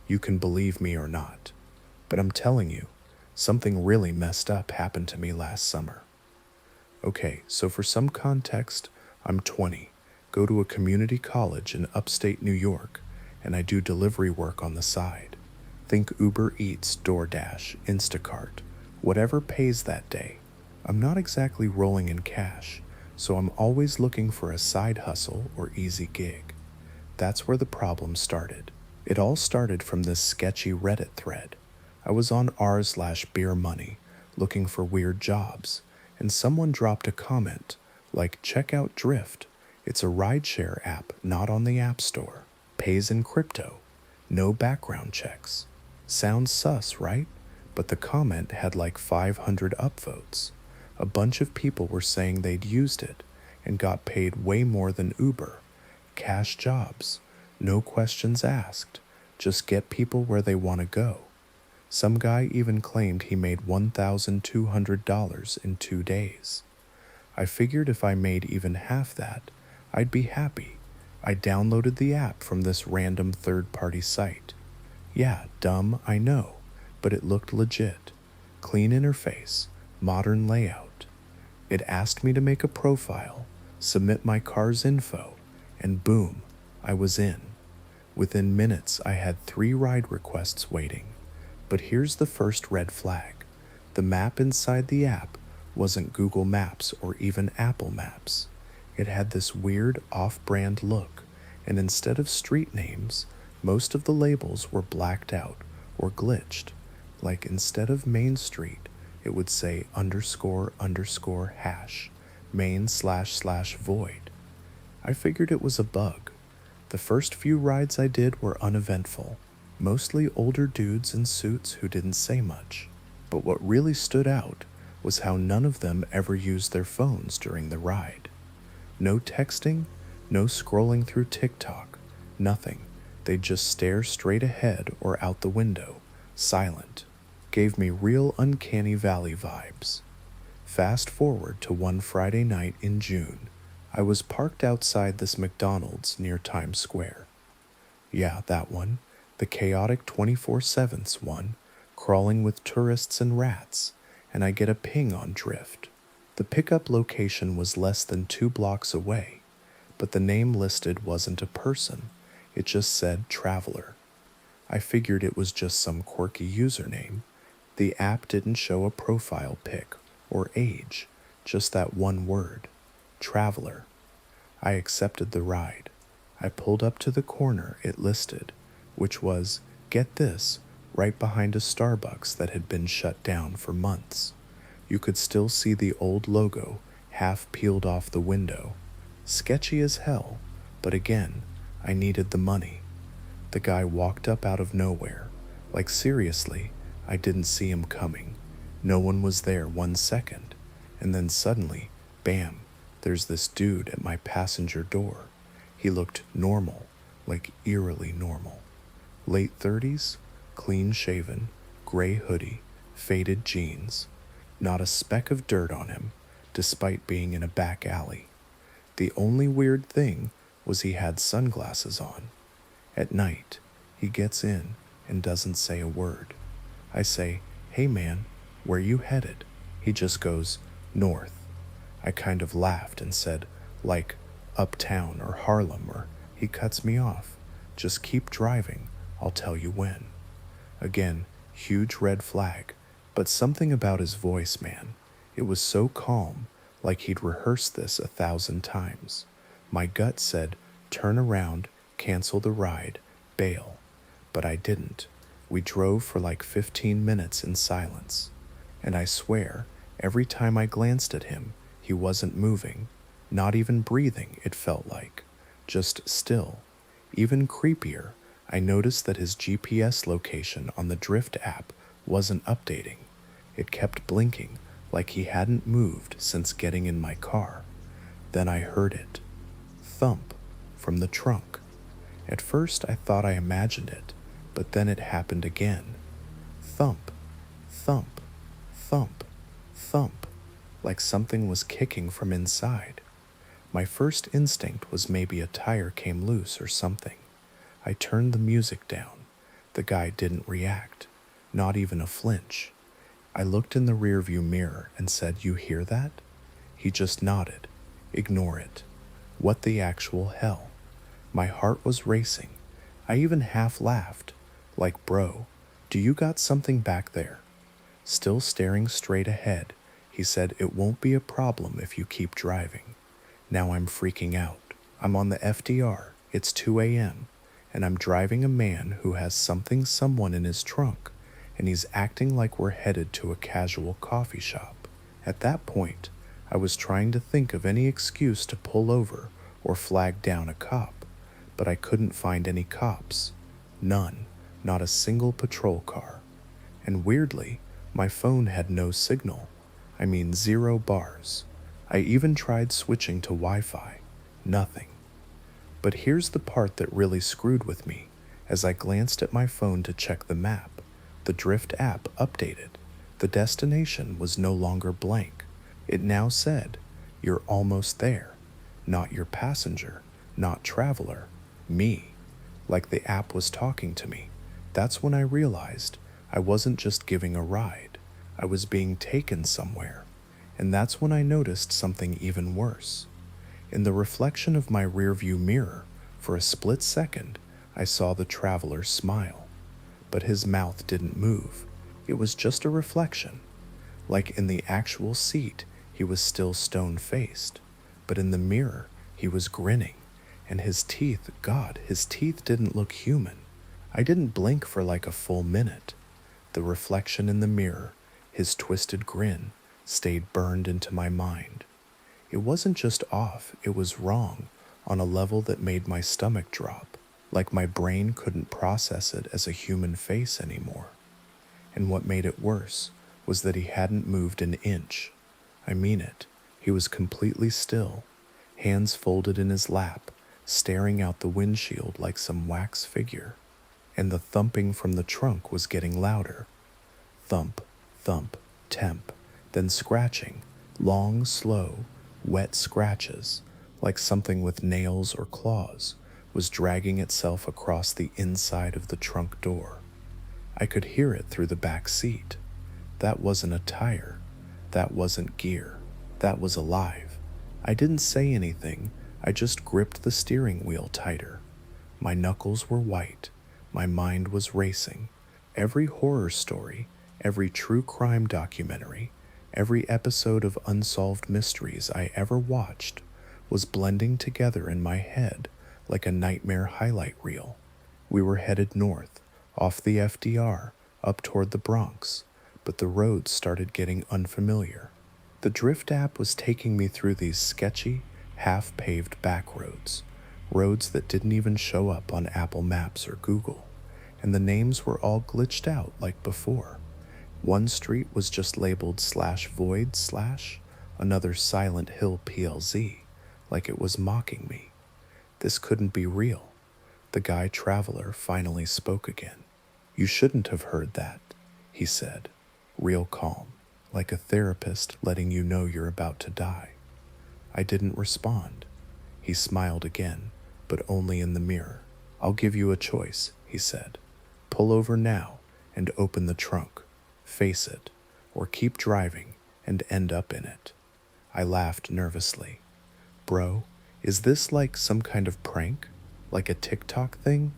You can believe me or not, but I'm telling you, something really messed up happened to me last summer. Okay, so for some context, I'm 20, go to a community college in upstate New York, and I do delivery work on the side. Think Uber Eats, DoorDash, Instacart, whatever pays that day. I'm not exactly rolling in cash, so I'm always looking for a side hustle or easy gig. That's where the problem started. It all started from this sketchy Reddit thread. I was on r/beer money, looking for weird jobs, and someone dropped a comment like, check out Thrift. It's a rideshare app not on the App Store. Pays in crypto. No background checks. Sounds sus, right? But the comment had like 500 upvotes. A bunch of people were saying they'd used it and got paid way more than Uber. Cash jobs. No questions asked. Just get people where they want to go. Some guy even claimed he made $1,200 in 2 days. I figured if I made even half that, I'd be happy. I downloaded the app from this random third-party site. Yeah, dumb, I know, but it looked legit. Clean interface, modern layout. It asked me to make a profile, submit my car's info, and boom, I was in. Within minutes, I had 3 ride requests waiting. But here's the first red flag. The map inside the app wasn't Google Maps or even Apple Maps. It had this weird off-brand look, and instead of street names, most of the labels were blacked out or glitched. Like instead of Main Street, it would say __# main//void. I figured it was a bug. The first few rides I did were uneventful, mostly older dudes in suits who didn't say much. But what really stood out was how none of them ever used their phones during the ride. No texting, no scrolling through TikTok, nothing. They'd just stare straight ahead or out the window, silent. Gave me real uncanny valley vibes. Fast forward to one Friday night in June. I was parked outside this McDonald's near Times Square. Yeah, that one. The chaotic 24/7 one, crawling with tourists and rats, and I get a ping on Thrift. The pickup location was less than 2 blocks away, but the name listed wasn't a person, it just said Traveler. I figured it was just some quirky username. The app didn't show a profile pic or age, just that one word, Traveler. I accepted the ride. I pulled up to the corner it listed, which was, get this, right behind a Starbucks that had been shut down for months. You could still see the old logo half peeled off the window. Sketchy as hell, but again, I needed the money. The guy walked up out of nowhere. Like seriously, I didn't see him coming. No one was there 1 second. And then suddenly, bam, there's this dude at my passenger door. He looked normal, like eerily normal. Late 30s, clean shaven, gray hoodie, faded jeans. Not a speck of dirt on him, despite being in a back alley. The only weird thing was he had sunglasses on. At night, he gets in and doesn't say a word. I say, hey man, where you headed? He just goes, north. I kind of laughed and said, like, uptown or Harlem, or he cuts me off. Just keep driving. I'll tell you when. Again, huge red flag, but something about his voice, man. It was so calm, like he'd rehearsed this 1,000 times. My gut said, turn around, cancel the ride, bail. But I didn't. We drove for like 15 minutes in silence. And I swear, every time I glanced at him, he wasn't moving, not even breathing, it felt like. Just still. Even creepier, I noticed that his GPS location on the Thrift app wasn't updating. It kept blinking like he hadn't moved since getting in my car. Then I heard it. Thump from the trunk. At first I thought I imagined it, but then it happened again. Thump, thump, thump, thump, like something was kicking from inside. My first instinct was maybe a tire came loose or something. I turned the music down. The guy didn't react, not even a flinch. I looked in the rearview mirror and said, "You hear that?" He just nodded. "Ignore it." What the actual hell? My heart was racing. I even half laughed, like, "Bro, do you got something back there?" Still staring straight ahead, he said, "It won't be a problem if you keep driving." Now I'm freaking out. I'm on the FDR, it's 2 a.m., and I'm driving a man who has someone in his trunk, and he's acting like we're headed to a casual coffee shop. At that point, I was trying to think of any excuse to pull over or flag down a cop, but I couldn't find any cops. None, not a single patrol car. And weirdly, my phone had no signal. I mean 0 bars. I even tried switching to Wi-Fi. Nothing. But here's the part that really screwed with me. As I glanced at my phone to check the map, the Thrift app updated. The destination was no longer blank. It now said, "You're almost there." Not your passenger, not traveler, me. Like the app was talking to me. That's when I realized I wasn't just giving a ride. I was being taken somewhere. And that's when I noticed something even worse. In the reflection of my rearview mirror, for a split second, I saw the traveler smile. But his mouth didn't move. It was just a reflection. Like in the actual seat, he was still stone-faced. But in the mirror, he was grinning. And his teeth, God, his teeth didn't look human. I didn't blink for like a full minute. The reflection in the mirror, his twisted grin, stayed burned into my mind. It wasn't just off, it was wrong, on a level that made my stomach drop, like my brain couldn't process it as a human face anymore. And what made it worse was that he hadn't moved an inch. I mean it, he was completely still, hands folded in his lap, staring out the windshield like some wax figure. And the thumping from the trunk was getting louder. Thump, thump, temp, then scratching, long, slow, wet scratches, like something with nails or claws, was dragging itself across the inside of the trunk door. I could hear it through the back seat. That wasn't a tire. That wasn't gear. That was alive. I didn't say anything. I just gripped the steering wheel tighter. My knuckles were white. My mind was racing. Every horror story, every true crime documentary, every episode of Unsolved Mysteries I ever watched was blending together in my head like a nightmare highlight reel. We were headed north, off the FDR, up toward the Bronx, but the roads started getting unfamiliar. The Thrift app was taking me through these sketchy, half-paved back roads that didn't even show up on Apple Maps or Google, and the names were all glitched out like before. One street was just labeled /void/, another Silent Hill PLZ, like it was mocking me. This couldn't be real. The guy traveler finally spoke again. "You shouldn't have heard that," he said, real calm, like a therapist letting you know you're about to die. I didn't respond. He smiled again, but only in the mirror. "I'll give you a choice," he said. "Pull over now and open the trunk. Face it, or keep driving and end up in it." I laughed nervously. "Bro, is this like some kind of prank? Like a TikTok thing?"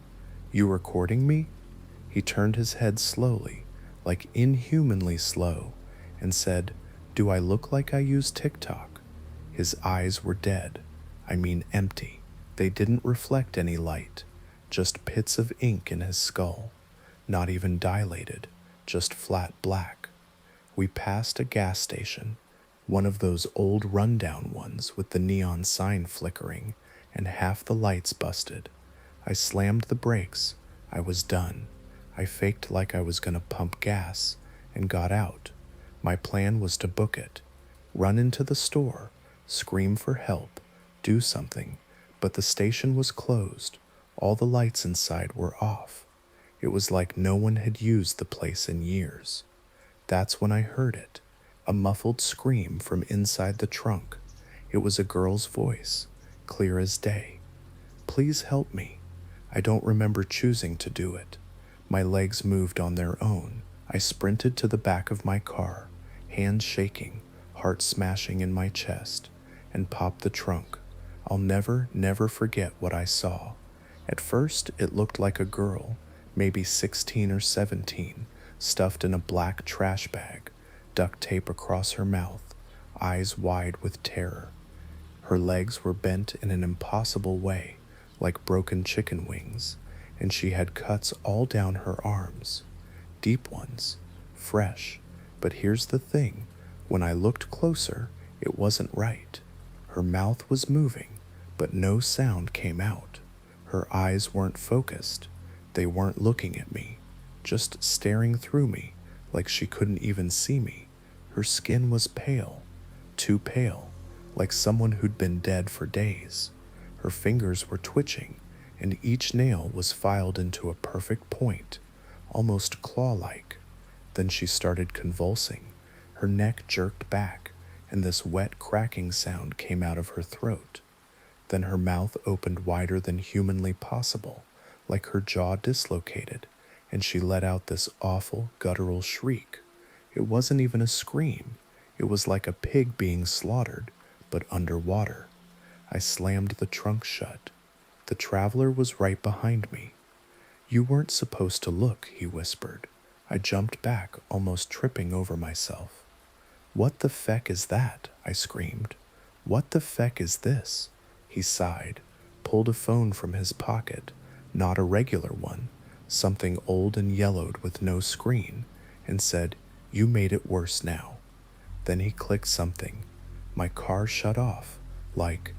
You recording me? He turned his head slowly, like inhumanly slow, and said, Do I look like I use TikTok? His eyes were dead. I mean empty. They didn't reflect any light, just pits of ink in his skull. Not even dilated, just flat black. We passed a gas station, one of those old rundown ones with the neon sign flickering and half the lights busted. I slammed the brakes. I was done. I faked like I was gonna pump gas and got out. My plan was to book it, run into the store, scream for help, do something, but the station was closed. All the lights inside were off. It was like no one had used the place in years. That's when I heard it, a muffled scream from inside the trunk. It was a girl's voice, clear as day. Please help me. I don't remember choosing to do it. My legs moved on their own. I sprinted to the back of my car, hands shaking, heart smashing in my chest, and popped the trunk. I'll never forget what I saw. At first, it looked like a girl, maybe 16 or 17, stuffed in a black trash bag, duct tape across her mouth, eyes wide with terror. Her legs were bent in an impossible way, like broken chicken wings, and she had cuts all down her arms, deep ones, fresh. But here's the thing, when I looked closer, it wasn't right. Her mouth was moving, but no sound came out. Her eyes weren't focused. They weren't looking at me, just staring through me like she couldn't even see me. Her skin was pale, too pale, like someone who'd been dead for days. Her fingers were twitching, and each nail was filed into a perfect point, almost claw-like. Then she started convulsing. Her neck jerked back, and this wet cracking sound came out of her throat. Then her mouth opened wider than humanly possible, like her jaw dislocated, and she let out this awful, guttural shriek. It wasn't even a scream. It was like a pig being slaughtered, but underwater. I slammed the trunk shut. The traveler was right behind me. You weren't supposed to look, he whispered. I jumped back, almost tripping over myself. What the feck is that? I screamed. What the feck is this? He sighed, pulled a phone from his pocket, not a regular one, something old and yellowed with no screen, and said, You made it worse now. Then he clicked something. My car shut off, like,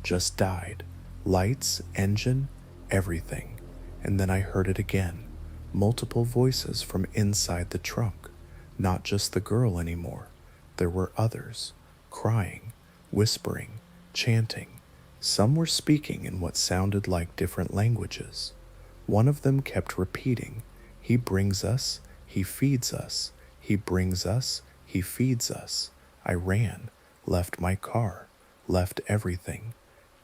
just died. Lights, engine, everything. And then I heard it again. Multiple voices from inside the trunk. Not just the girl anymore. There were others, crying, whispering, chanting. Some were speaking in what sounded like different languages. One of them kept repeating, He brings us, He feeds us, He brings us, He feeds us. I ran, left my car, left everything.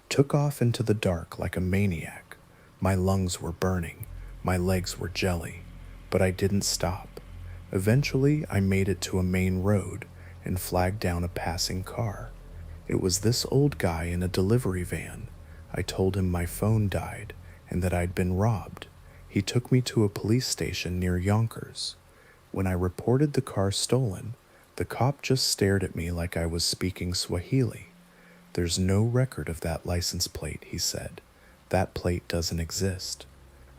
Took off into the dark like a maniac. My lungs were burning, my legs were jelly, but I didn't stop. Eventually, I made it to a main road and flagged down a passing car. It was this old guy in a delivery van. I told him my phone died and that I'd been robbed. He took me to a police station near Yonkers. When I reported the car stolen, the cop just stared at me like I was speaking Swahili. There's no record of that license plate, he said. That plate doesn't exist.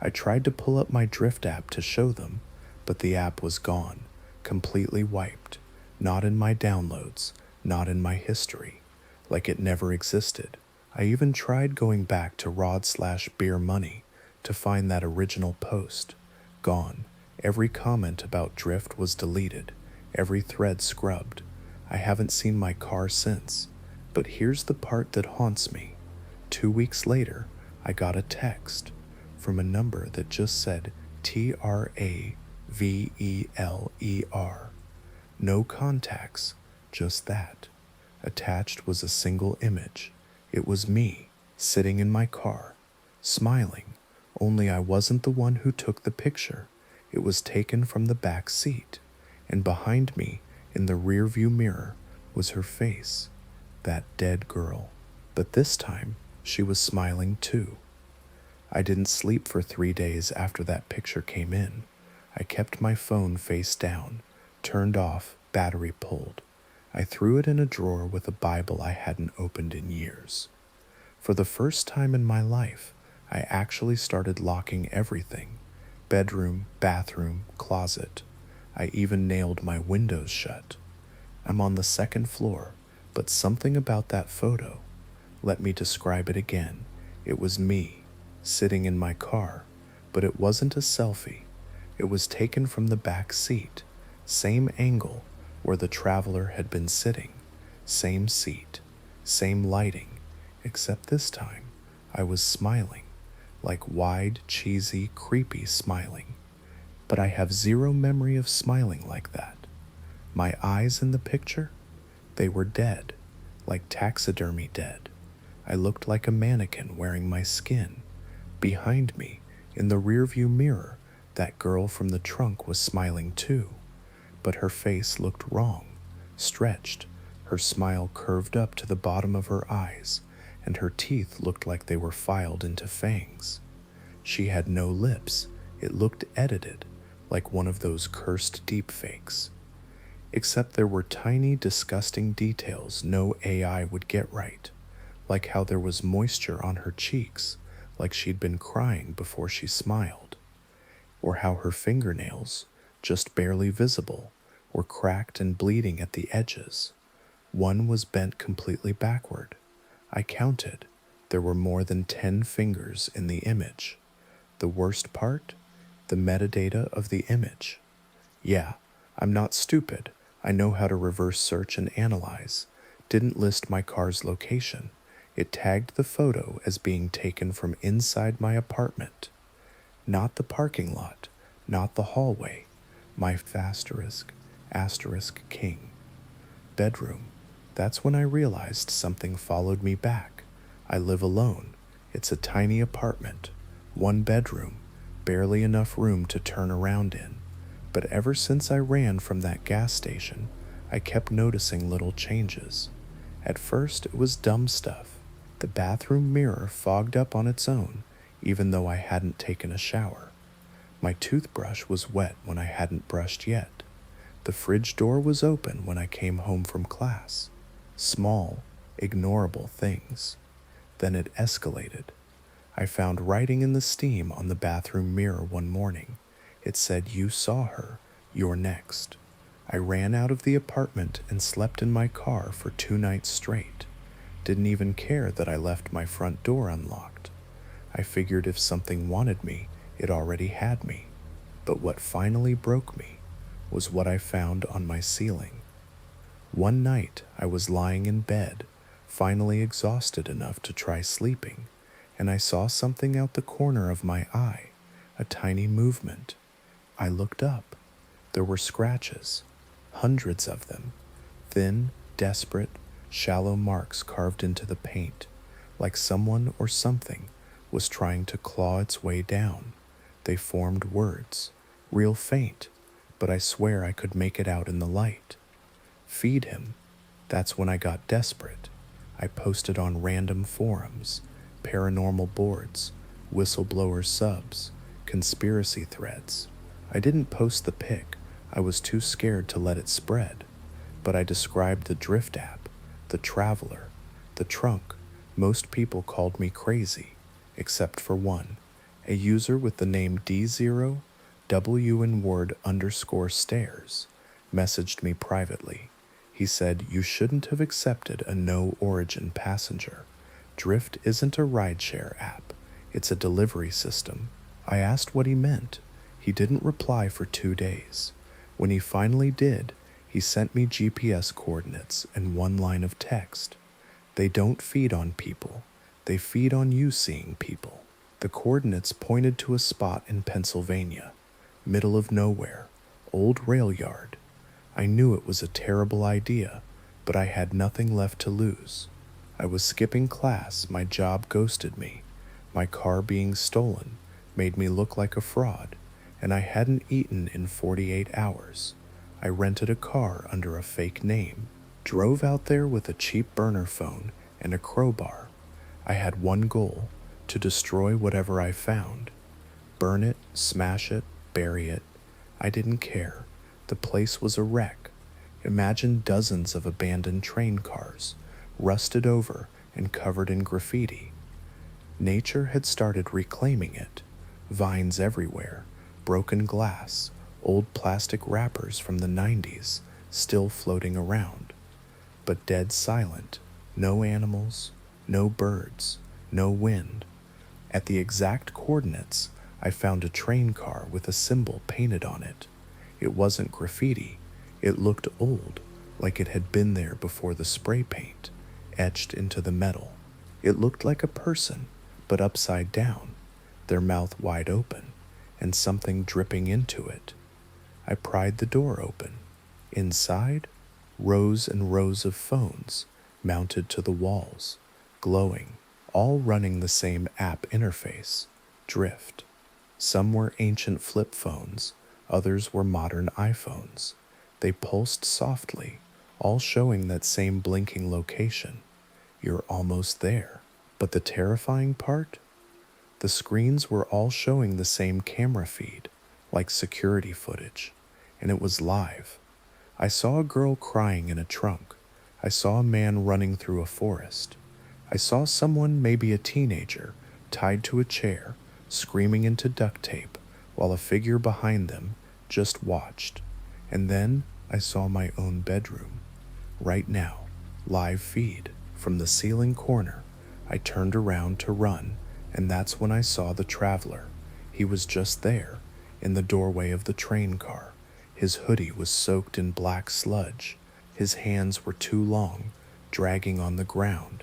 I tried to pull up my Thrift app to show them, but the app was gone, completely wiped. Not in my downloads, not in my history, like it never existed. I even tried going back to Rod/Beer Money to find that original post. Gone. Every comment about Thrift was deleted, every thread scrubbed. I haven't seen my car since. But here's the part that haunts me. 2 weeks later, I got a text from a number that just said Traveler. No contacts, just that. Attached was a single image. It was me, sitting in my car, smiling, only I wasn't the one who took the picture. It was taken from the back seat, and behind me, in the rearview mirror, was her face, that dead girl. But this time, she was smiling too. I didn't sleep for 3 days after that picture came in. I kept my phone face down, turned off, battery pulled. I threw it in a drawer with a Bible I hadn't opened in years. For the first time in my life, I actually started locking everything: bedroom, bathroom, closet. I even nailed my windows shut. I'm on the second floor, but something about that photo. Let me describe it again. It was me, sitting in my car, but it wasn't a selfie. It was taken from the back seat, same angle where the traveler had been sitting, same seat, same lighting, except this time I was smiling, like wide, cheesy, creepy smiling. But I have zero memory of smiling like that. My eyes in the picture, they were dead, like taxidermy dead. I looked like a mannequin wearing my skin. Behind me, in the rearview mirror, that girl from the trunk was smiling too, but her face looked wrong, stretched. Her smile curved up to the bottom of her eyes, and her teeth looked like they were filed into fangs. She had no lips. It looked edited, like one of those cursed deepfakes. Except there were tiny, disgusting details no AI would get right, like how there was moisture on her cheeks, like she'd been crying before she smiled, or how her fingernails, just barely visible, were cracked and bleeding at the edges. One was bent completely backward. I counted. There were more than 10 fingers in the image. The worst part? The metadata of the image. Yeah, I'm not stupid. I know how to reverse search and analyze. Didn't list my car's location. It tagged the photo as being taken from inside my apartment. Not the parking lot, not the hallway. My asterisk king. Bedroom. That's when I realized something followed me back. I live alone. It's a tiny apartment. One bedroom. Barely enough room to turn around in. But ever since I ran from that gas station, I kept noticing little changes. At first, it was dumb stuff. The bathroom mirror fogged up on its own, even though I hadn't taken a shower. My toothbrush was wet when I hadn't brushed yet. The fridge door was open when I came home from class. Small, ignorable things. Then it escalated. I found writing in the steam on the bathroom mirror one morning. It said, "You saw her. You're next." I ran out of the apartment and slept in my car for 2 nights straight. Didn't even care that I left my front door unlocked. I figured if something wanted me, it already had me. But what finally broke me was what I found on my ceiling. One night, I was lying in bed, finally exhausted enough to try sleeping, and I saw something out the corner of my eye, a tiny movement. I looked up. There were scratches, hundreds of them, thin, desperate, shallow marks carved into the paint, like someone or something was trying to claw its way down. They formed words, real faint, but I swear I could make it out in the light. Feed him. That's when I got desperate. I posted on random forums, paranormal boards, whistleblower subs, conspiracy threads. I didn't post the pic. I was too scared to let it spread. But I described the Thrift app, the traveler, the trunk. Most people called me crazy, except for one. A user with the name D0WinWord_stairs messaged me privately. He said, "You shouldn't have accepted a no origin passenger. Thrift isn't a rideshare app. It's a delivery system." I asked what he meant. He didn't reply for 2 days. When he finally did, he sent me GPS coordinates and one line of text. They don't feed on people. They feed on you seeing people. The coordinates pointed to a spot in Pennsylvania, middle of nowhere, old rail yard. I knew it was a terrible idea, but I had nothing left to lose. I was skipping class, my job ghosted me. My car being stolen made me look like a fraud, and I hadn't eaten in 48 hours. I rented a car under a fake name, drove out there with a cheap burner phone and a crowbar. I had one goal, to destroy whatever I found. Burn it, smash it, bury it. I didn't care. The place was a wreck. Imagine dozens of abandoned train cars, rusted over and covered in graffiti. Nature had started reclaiming it. Vines everywhere, broken glass, old plastic wrappers from the 90s still floating around. But dead silent. No animals, no birds, no wind. At the exact coordinates, I found a train car with a symbol painted on it. It wasn't graffiti. It looked old, like it had been there before the spray paint, etched into the metal. It looked like a person, but upside down, their mouth wide open, and something dripping into it. I pried the door open. Inside, rows and rows of phones mounted to the walls, glowing, all running the same app interface, Thrift. Some were ancient flip phones, others were modern iPhones. They pulsed softly, all showing that same blinking location. You're almost there. But the terrifying part? The screens were all showing the same camera feed, like security footage, and it was live. I saw a girl crying in a trunk. I saw a man running through a forest. I saw someone, maybe a teenager, tied to a chair, screaming into duct tape, while a figure behind them just watched. And then I saw my own bedroom. Right now, live feed, from the ceiling corner. I turned around to run, and that's when I saw the traveler. He was just there, in the doorway of the train car. His hoodie was soaked in black sludge. His hands were too long, dragging on the ground,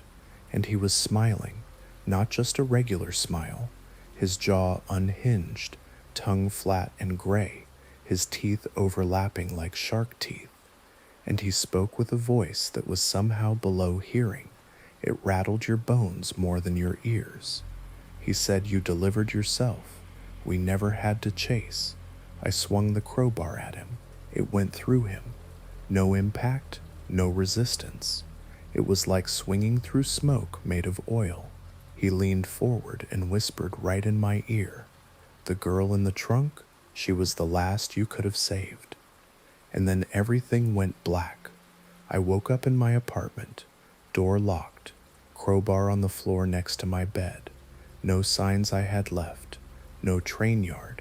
and he was smiling, not just a regular smile. His jaw unhinged, tongue flat and gray, his teeth overlapping like shark teeth. And he spoke with a voice that was somehow below hearing. It rattled your bones more than your ears. He said, "You delivered yourself. We never had to chase." I swung the crowbar at him. It went through him. No impact, no resistance. It was like swinging through smoke made of oil. He leaned forward and whispered right in my ear, "The girl in the trunk, she was the last you could have saved." And then everything went black. I woke up in my apartment, door locked, crowbar on the floor next to my bed. No signs I had left, no train yard,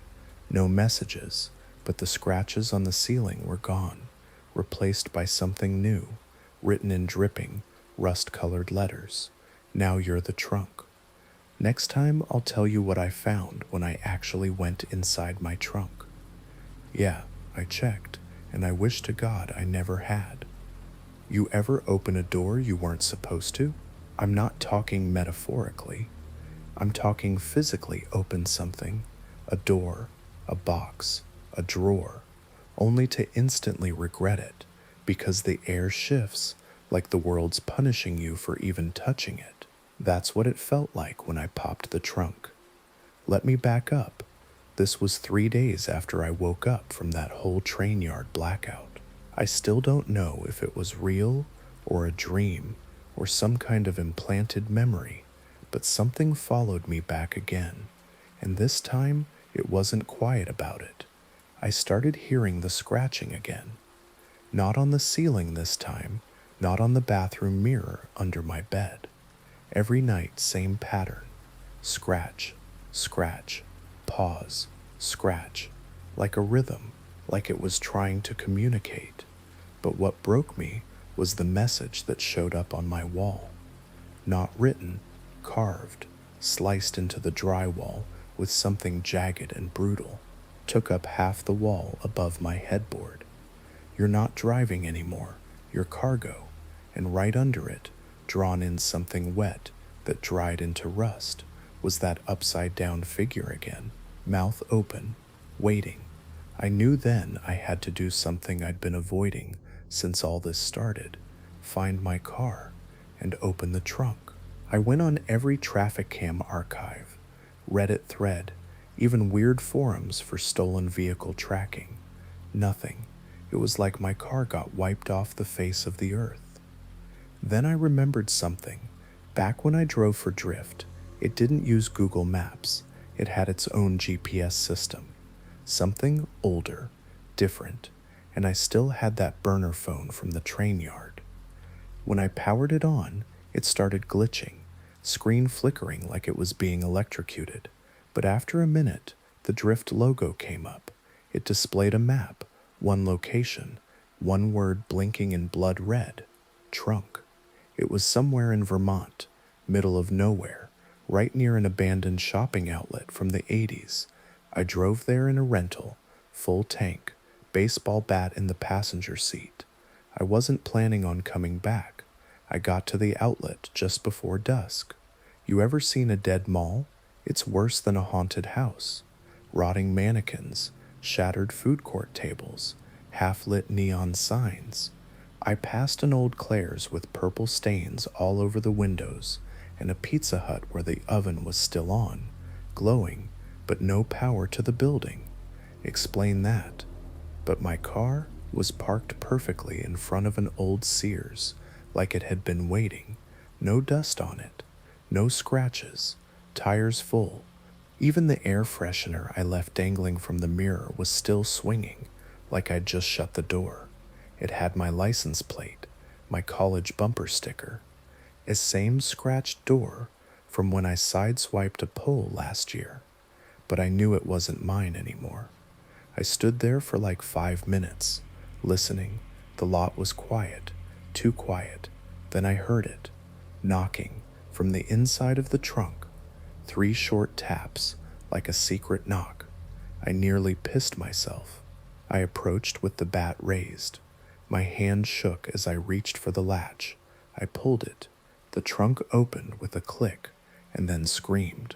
no messages, but the scratches on the ceiling were gone, replaced by something new, written in dripping, rust-colored letters. "Now you're the trunk." Next time, I'll tell you what I found when I actually went inside my trunk. Yeah, I checked, and I wish to God I never had. You ever open a door you weren't supposed to? I'm not talking metaphorically. I'm talking physically open something, a door, a box, a drawer, only to instantly regret it because the air shifts like the world's punishing you for even touching it. That's what it felt like when I popped the trunk. Let me back up. This was 3 days after I woke up from that whole train yard blackout. I still don't know if it was real or a dream or some kind of implanted memory, but something followed me back again, and this time it wasn't quiet about it. I started hearing the scratching again. Not on the ceiling this time, not on the bathroom mirror under my bed. Every night, same pattern. Scratch, scratch, pause, scratch, like a rhythm, like it was trying to communicate. But what broke me was the message that showed up on my wall. Not written, carved, sliced into the drywall with something jagged and brutal. Took up half the wall above my headboard. "You're not driving anymore, you're cargo." And right under it, drawn in something wet that dried into rust, was that upside-down figure again, mouth open, waiting. I knew then I had to do something I'd been avoiding since all this started, find my car, and open the trunk. I went on every traffic cam archive, Reddit thread, even weird forums for stolen vehicle tracking. Nothing. It was like my car got wiped off the face of the earth. Then I remembered something. Back when I drove for Thrift, It didn't use Google Maps, it had its own GPS system. Something older, different, and I still had that burner phone from the train yard. When I powered it on, it started glitching, screen flickering like it was being electrocuted. But after a minute, the Drift logo came up. It displayed a map, one location, one word blinking in blood red: trunk. It was somewhere in Vermont, middle of nowhere, right near an abandoned shopping outlet from the 80s. I drove there in a rental, full tank, baseball bat in the passenger seat. I wasn't planning on coming back. I got to the outlet just before dusk. You ever seen a dead mall? It's worse than a haunted house. Rotting mannequins, shattered food court tables, half-lit neon signs. I passed an old Claire's with purple stains all over the windows and a Pizza Hut where the oven was still on, glowing, but no power to the building. Explain that. But my car was parked perfectly in front of an old Sears, like it had been waiting. No dust on it, no scratches, tires full. Even the air freshener I left dangling from the mirror was still swinging, like I'd just shut the door. It had my license plate, my college bumper sticker, a same scratched door from when I sideswiped a pole last year. But I knew it wasn't mine anymore. I stood there for like 5 minutes, listening. The lot was quiet, too quiet. Then I heard it, knocking from the inside of the trunk. 3 short taps, like a secret knock. I nearly pissed myself. I approached with the bat raised. My hand shook as I reached for the latch. I pulled it. The trunk opened with a click and then screamed.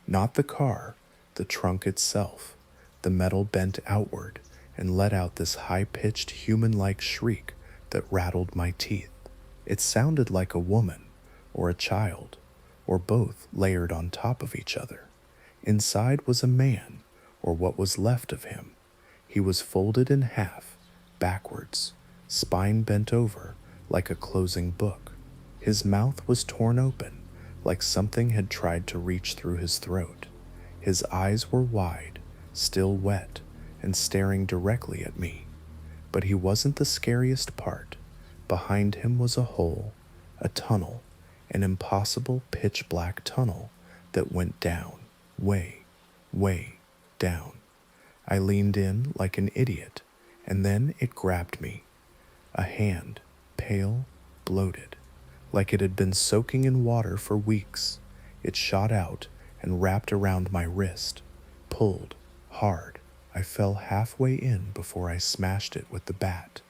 Not the car, the trunk itself. The metal bent outward and let out this high-pitched human-like shriek that rattled my teeth. It sounded like a woman, or a child, or both layered on top of each other. Inside was a man, or what was left of him. He was folded in half, backwards, spine bent over like a closing book. His mouth was torn open, like something had tried to reach through his throat. His eyes were wide, still wet, and staring directly at me. But he wasn't the scariest part. Behind him was a hole, a tunnel, an impossible pitch-black tunnel that went down, way, way down. I leaned in like an idiot, and then it grabbed me. A hand, pale, bloated, like it had been soaking in water for weeks. It shot out and wrapped around my wrist, pulled hard. I fell halfway in before I smashed it with the bat,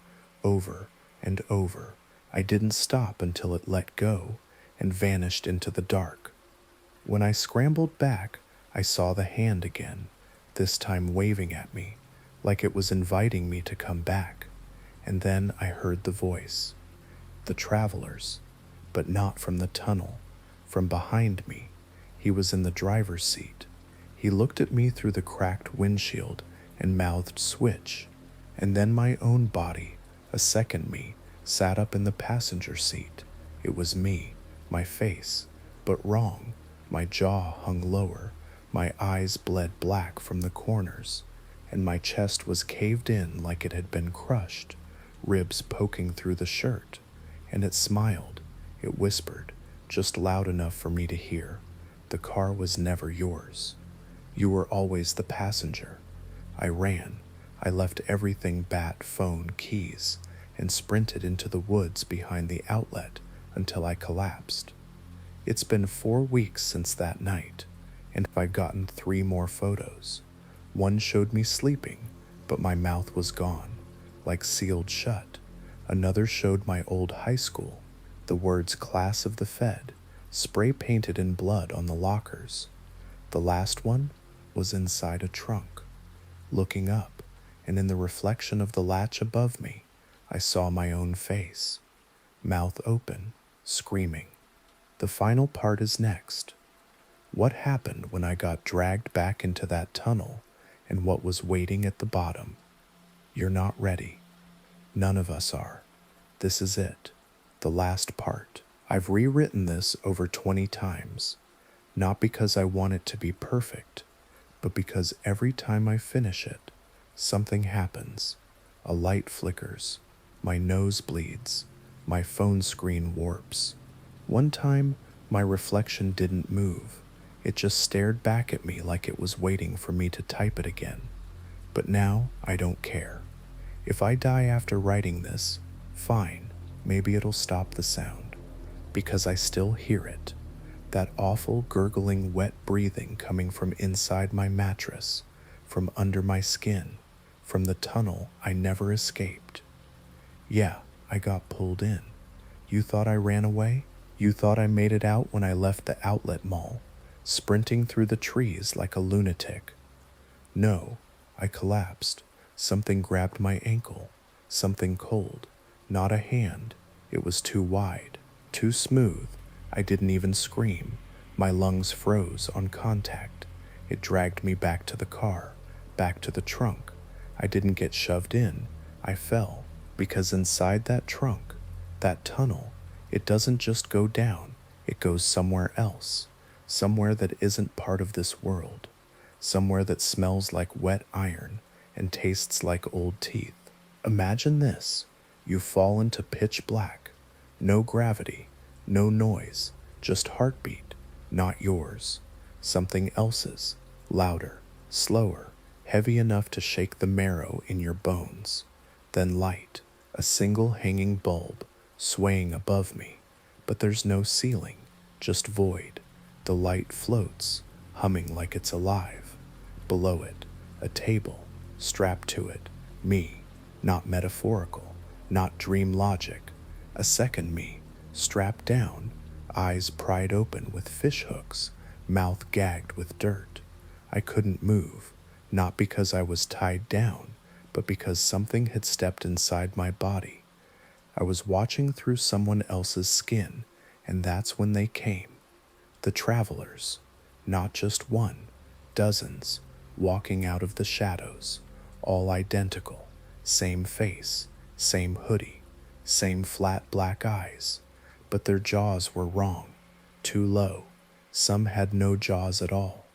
over and over. I didn't stop until it let go and vanished into the dark. When I scrambled back, I saw the hand again, this time waving at me, like it was inviting me to come back. And then I heard the voice. The traveler's, but not from the tunnel, from behind me. He was in the driver's seat. He looked at me through the cracked windshield and mouthed switch. And then my own body, a second me, sat up in the passenger seat. It was me, my face, but wrong. My jaw hung lower, my eyes bled black from the corners, and my chest was caved in like it had been crushed, ribs poking through the shirt. And it smiled. It whispered, just loud enough for me to hear. The car was never yours. You were always the passenger. I ran. I left everything: bat, phone, keys, and sprinted into the woods behind the outlet until I collapsed. It's been 4 weeks since that night, and I've gotten 3 more photos. One showed me sleeping, but my mouth was gone, like sealed shut. Another showed my old high school, the words "Class of the Fed," spray painted in blood on the lockers. The last one was inside a trunk. Looking up, and in the reflection of the latch above me, I saw my own face, mouth open, screaming. The final part is next. What happened when I got dragged back into that tunnel, and what was waiting at the bottom? You're not ready. None of us are. This is it, the last part. I've rewritten this over 20 times. Not because I want it to be perfect, but because every time I finish it, something happens. A light flickers, my nose bleeds, my phone screen warps. One time, my reflection didn't move. It just stared back at me like it was waiting for me to type it again. But now, I don't care. If I die after writing this, fine, maybe it'll stop the sound. Because I still hear it. That awful, gurgling, wet breathing coming from inside my mattress, from under my skin, from the tunnel I never escaped. Yeah, I got pulled in. You thought I ran away? You thought I made it out when I left the outlet mall, sprinting through the trees like a lunatic. No, I collapsed. Something grabbed my ankle. Something cold. Not a hand. It was too wide, too smooth. I didn't even scream. My lungs froze on contact. It dragged me back to the car, back to the trunk. I didn't get shoved in. I fell, because inside that trunk, that tunnel, it doesn't just go down, it goes somewhere else, somewhere that isn't part of this world, somewhere that smells like wet iron and tastes like old teeth. Imagine this. You fall into pitch black. No gravity, no noise, just heartbeat, not yours. Something else's, louder, slower, heavy enough to shake the marrow in your bones. Then light, a single hanging bulb, swaying above me. But there's no ceiling, just void. The light floats, humming like it's alive. Below it, a table, strapped to it, me, not metaphorical, not dream logic. A second me, strapped down, eyes pried open with fish hooks, mouth gagged with dirt. I couldn't move, not because I was tied down, but because something had stepped inside my body. I was watching through someone else's skin, and that's when they came. The travelers, not just one, dozens, walking out of the shadows, all identical, same face, same hoodie, same flat black eyes, but their jaws were wrong, too low. Some had no jaws at all,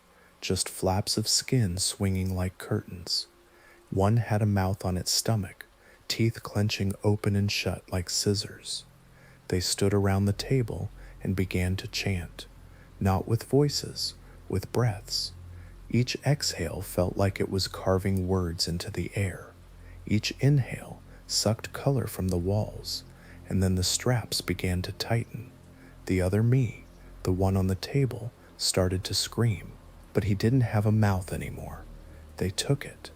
just flaps of skin swinging like curtains. One had a mouth on its stomach, teeth clenching open and shut like scissors. They stood around the table and began to chant, not with voices, with breaths. Each exhale felt like it was carving words into the air. Each inhale sucked color from the walls, and then the straps began to tighten. The other me, the one on the table, started to scream, but he didn't have a mouth anymore. They took it.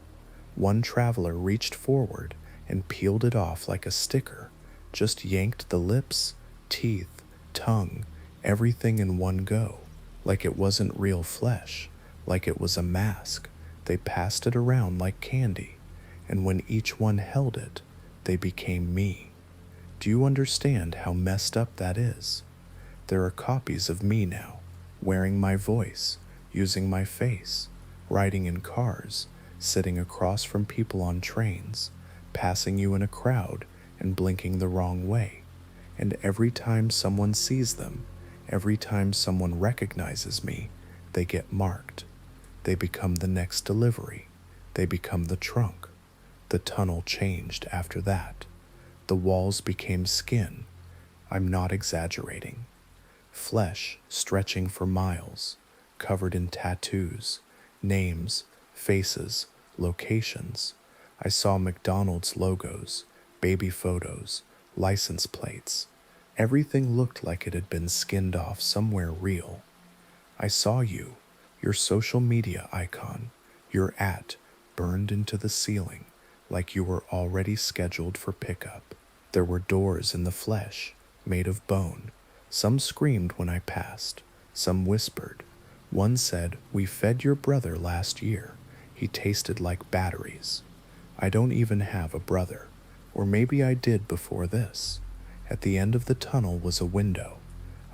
One traveler reached forward and peeled it off like a sticker, just yanked the lips, teeth, tongue, everything in one go, like it wasn't real flesh, like it was a mask. They passed it around like candy, and when each one held it, they became me. Do you understand how messed up that is? There are copies of me now, wearing my voice, using my face, riding in cars, sitting across from people on trains, passing you in a crowd and blinking the wrong way. And every time someone sees them, every time someone recognizes me, they get marked. They become the next delivery. They become the trunk. The tunnel changed after that. The walls became skin. I'm not exaggerating. Flesh stretching for miles, covered in tattoos, names, faces, locations. I saw McDonald's logos, baby photos, license plates. Everything looked like it had been skinned off somewhere real. I saw you, your social media icon, your burned into the ceiling like you were already scheduled for pickup. There were doors in the flesh, made of bone. Some screamed when I passed. Some whispered. One said, "We fed your brother last year. He tasted like batteries." I don't even have a brother. Or maybe I did before this. At the end of the tunnel was a window.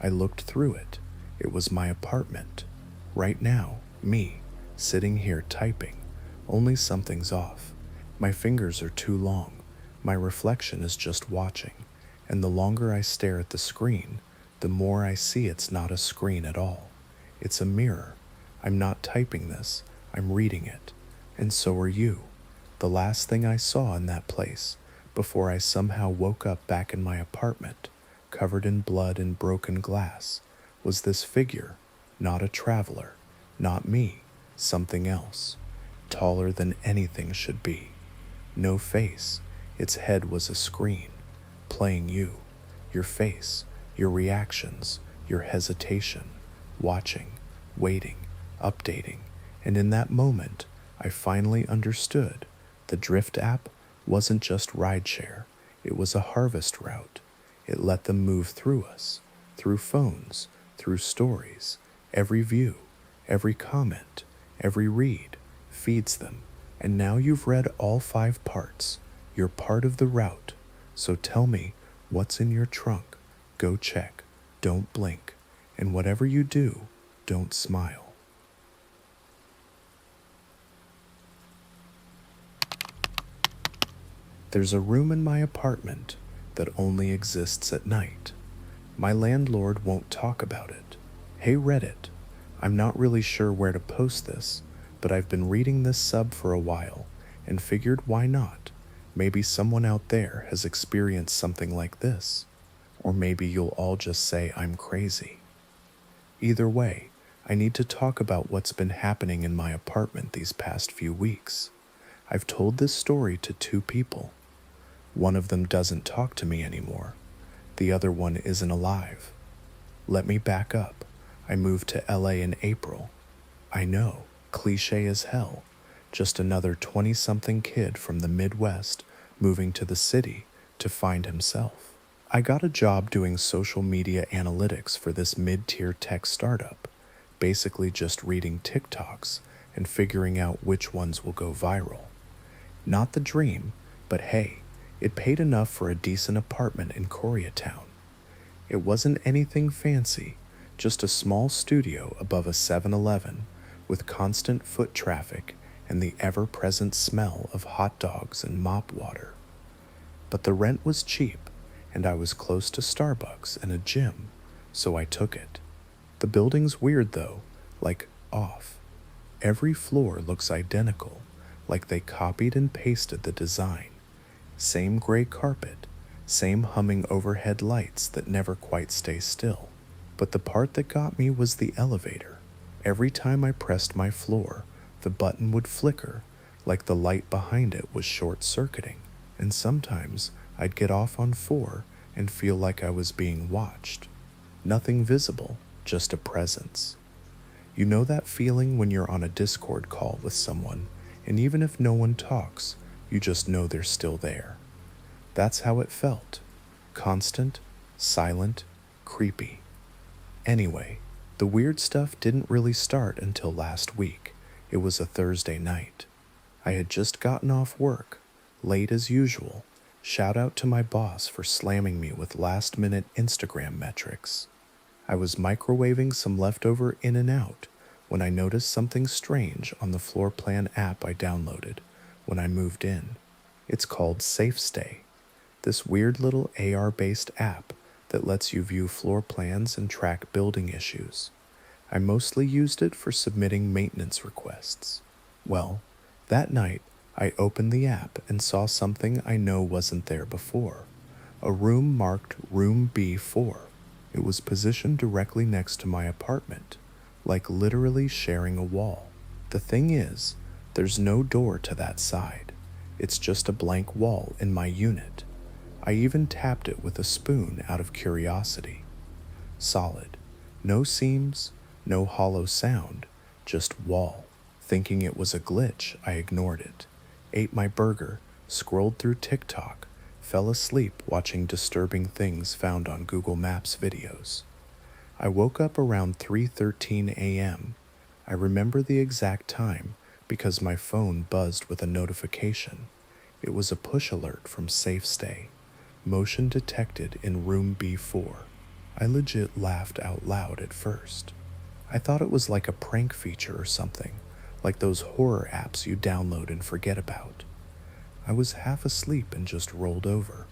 I looked through it. It was my apartment. Right now, me, sitting here typing. Only something's off. My fingers are too long. My reflection is just watching. And the longer I stare at the screen, the more I see it's not a screen at all. It's a mirror. I'm not typing this, I'm reading it. And so are you. The last thing I saw in that place, before I somehow woke up back in my apartment, covered in blood and broken glass, was this figure, not a traveler, not me, something else, taller than anything should be. No face, its head was a screen, playing you, your face, your reactions, your hesitation, watching, waiting, updating, and in that moment, I finally understood the Drift app wasn't just rideshare, it was a harvest route. It let them move through us, through phones, through stories. Every view, every comment, every read feeds them. And now you've read all 5 parts. You're part of the route. So tell me, what's in your trunk? Go check. Don't blink. And whatever you do, don't smile. There's a room in my apartment that only exists at night. My landlord won't talk about it. Hey Reddit, I'm not really sure where to post this, but I've been reading this sub for a while and figured why not? Maybe someone out there has experienced something like this. Or maybe you'll all just say I'm crazy. Either way, I need to talk about what's been happening in my apartment these past few weeks. I've told this story to 2 people. One of them doesn't talk to me anymore. The other one isn't alive. Let me back up. I moved to LA in April. I know, cliche as hell. Just another 20-something kid from the Midwest moving to the city to find himself. I got a job doing social media analytics for this mid-tier tech startup, basically just reading TikToks and figuring out which ones will go viral. Not the dream, but hey, it paid enough for a decent apartment in Koreatown. It wasn't anything fancy, just a small studio above a 7-Eleven with constant foot traffic and the ever-present smell of hot dogs and mop water. But the rent was cheap, and I was close to Starbucks and a gym, so I took it. The building's weird though, like off. Every floor looks identical, like they copied and pasted the design. Same gray carpet, same humming overhead lights that never quite stay still. But the part that got me was the elevator. Every time I pressed my floor, the button would flicker, like the light behind it was short-circuiting. And sometimes I'd get off on 4 and feel like I was being watched. Nothing visible, just a presence. You know that feeling when you're on a Discord call with someone, and even if no one talks, you just know they're still there. That's how it felt. Constant, silent, creepy. Anyway, the weird stuff didn't really start until last week. It was a Thursday night. I had just gotten off work, late as usual. Shout out to my boss for slamming me with last-minute Instagram metrics. I was microwaving some leftover In-N-Out when I noticed something strange on the floor plan app I downloaded when I moved in. It's called SafeStay, this weird little AR-based app that lets you view floor plans and track building issues. I mostly used it for submitting maintenance requests. Well, that night, I opened the app and saw something I know wasn't there before. A room marked Room B4. It was positioned directly next to my apartment, like literally sharing a wall. The thing is, there's no door to that side. It's just a blank wall in my unit. I even tapped it with a spoon out of curiosity. Solid. No seams, no hollow sound, just wall. Thinking it was a glitch, I ignored it. Ate my burger, scrolled through TikTok, fell asleep watching disturbing things found on Google Maps videos. I woke up around 3:13 a.m. I remember the exact time because my phone buzzed with a notification. It was a push alert from SafeStay. Motion detected in room B4. I legit laughed out loud at first. I thought it was like a prank feature or something, like those horror apps you download and forget about. I was half asleep and just rolled over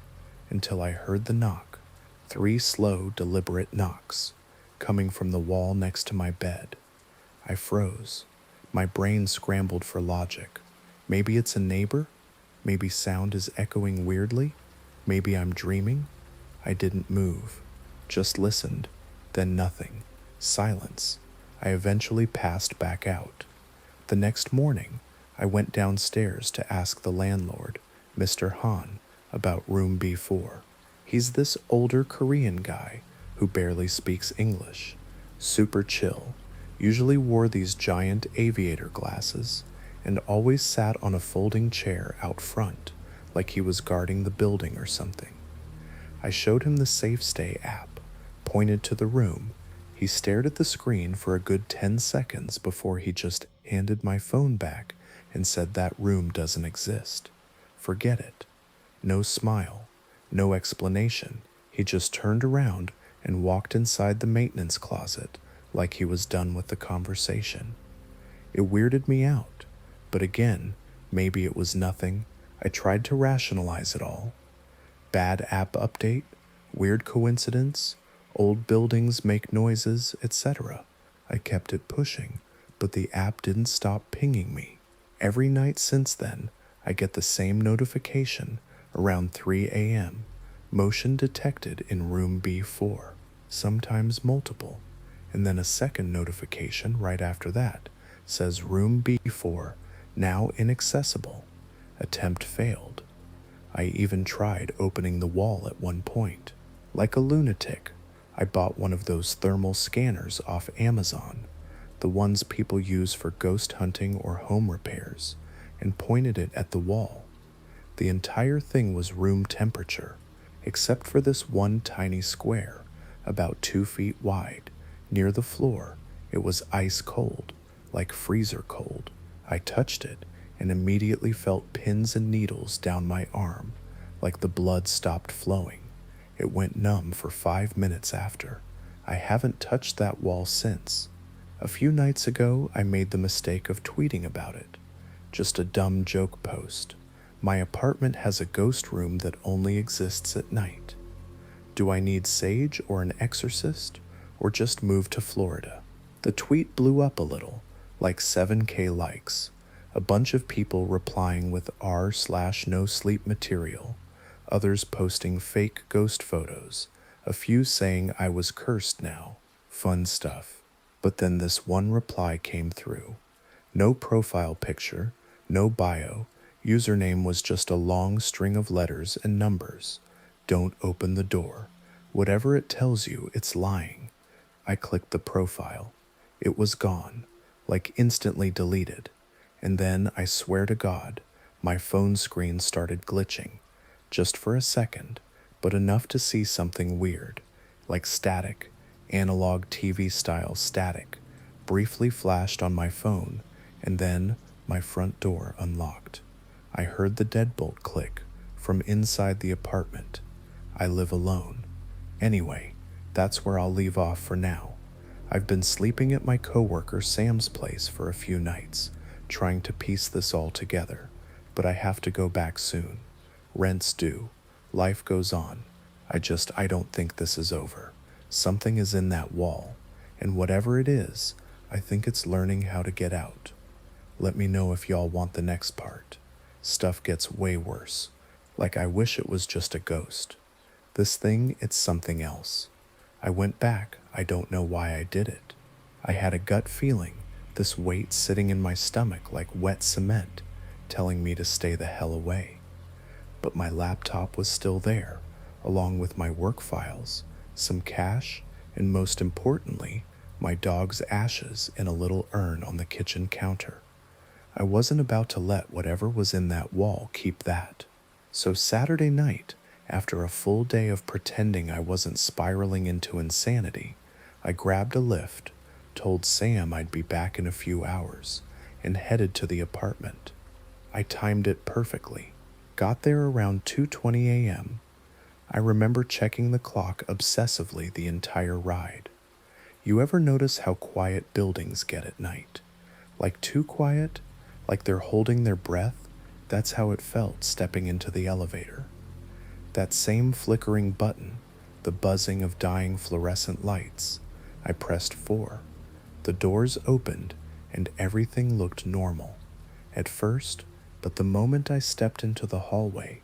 until I heard the knock. 3 slow, deliberate knocks coming from the wall next to my bed. I froze. My brain scrambled for logic. Maybe it's a neighbor? Maybe sound is echoing weirdly? Maybe I'm dreaming? I didn't move, just listened, then nothing. Silence. I eventually passed back out. The next morning, I went downstairs to ask the landlord, Mr. Han, about room B4. He's this older Korean guy who barely speaks English. Super chill, usually wore these giant aviator glasses, and always sat on a folding chair out front, like he was guarding the building or something. I showed him the Safe Stay app, pointed to the room. He stared at the screen for a good 10 seconds before he just handed my phone back and said that room doesn't exist. Forget it. No smile, no explanation. He just turned around and walked inside the maintenance closet like he was done with the conversation. It weirded me out, but again, maybe it was nothing. I tried to rationalize it all. Bad app update, weird coincidence, old buildings make noises, etc. I kept it pushing, but the app didn't stop pinging me. Every night since then, I get the same notification around 3 a.m. Motion detected in room B4, sometimes multiple, and then a second notification right after that says room B4 now inaccessible. Attempt failed. I even tried opening the wall at one point. Like a lunatic, I bought one of those thermal scanners off Amazon, the ones people use for ghost hunting or home repairs, and pointed it at the wall. The entire thing was room temperature, except for this one tiny square, about 2 feet wide. Near the floor, it was ice cold, like freezer cold. I touched it and immediately felt pins and needles down my arm, like the blood stopped flowing. It went numb for 5 minutes after. I haven't touched that wall since. A few nights ago, I made the mistake of tweeting about it. Just a dumb joke post. My apartment has a ghost room that only exists at night. Do I need sage or an exorcist, or just move to Florida? The tweet blew up a little, like 7K likes. A bunch of people replying with r/NoSleep material, others posting fake ghost photos, a few saying I was cursed now. Fun stuff. But then this one reply came through. No profile picture, no bio, username was just a long string of letters and numbers. Don't open the door. Whatever it tells you, it's lying. I clicked the profile. It was gone, like instantly deleted. And then, I swear to God, my phone screen started glitching. Just for a second, but enough to see something weird, like static, analog TV style static, briefly flashed on my phone, and then my front door unlocked. I heard the deadbolt click from inside the apartment. I live alone. Anyway, that's where I'll leave off for now. I've been sleeping at my coworker Sam's place for a few nights, trying to piece this all together, but I have to go back soon. Rent's due. Life goes on. I don't think this is over. Something is in that wall, and whatever it is, I think it's learning how to get out. Let me know if y'all want the next part. Stuff gets way worse. Like I wish it was just a ghost. This thing, it's something else. I went back. I don't know why I did it. I had a gut feeling, this weight sitting in my stomach like wet cement, telling me to stay the hell away. But my laptop was still there, along with my work files, some cash, and most importantly, my dog's ashes in a little urn on the kitchen counter. I wasn't about to let whatever was in that wall keep that. So Saturday night, after a full day of pretending I wasn't spiraling into insanity, I grabbed a lift, told Sam I'd be back in a few hours, and headed to the apartment. I timed it perfectly. Got there around 2:20 a.m. I remember checking the clock obsessively the entire ride. You ever notice how quiet buildings get at night? Like too quiet? Like they're holding their breath? That's how it felt stepping into the elevator. That same flickering button, the buzzing of dying fluorescent lights. I pressed 4. The doors opened and everything looked normal at first, but the moment I stepped into the hallway,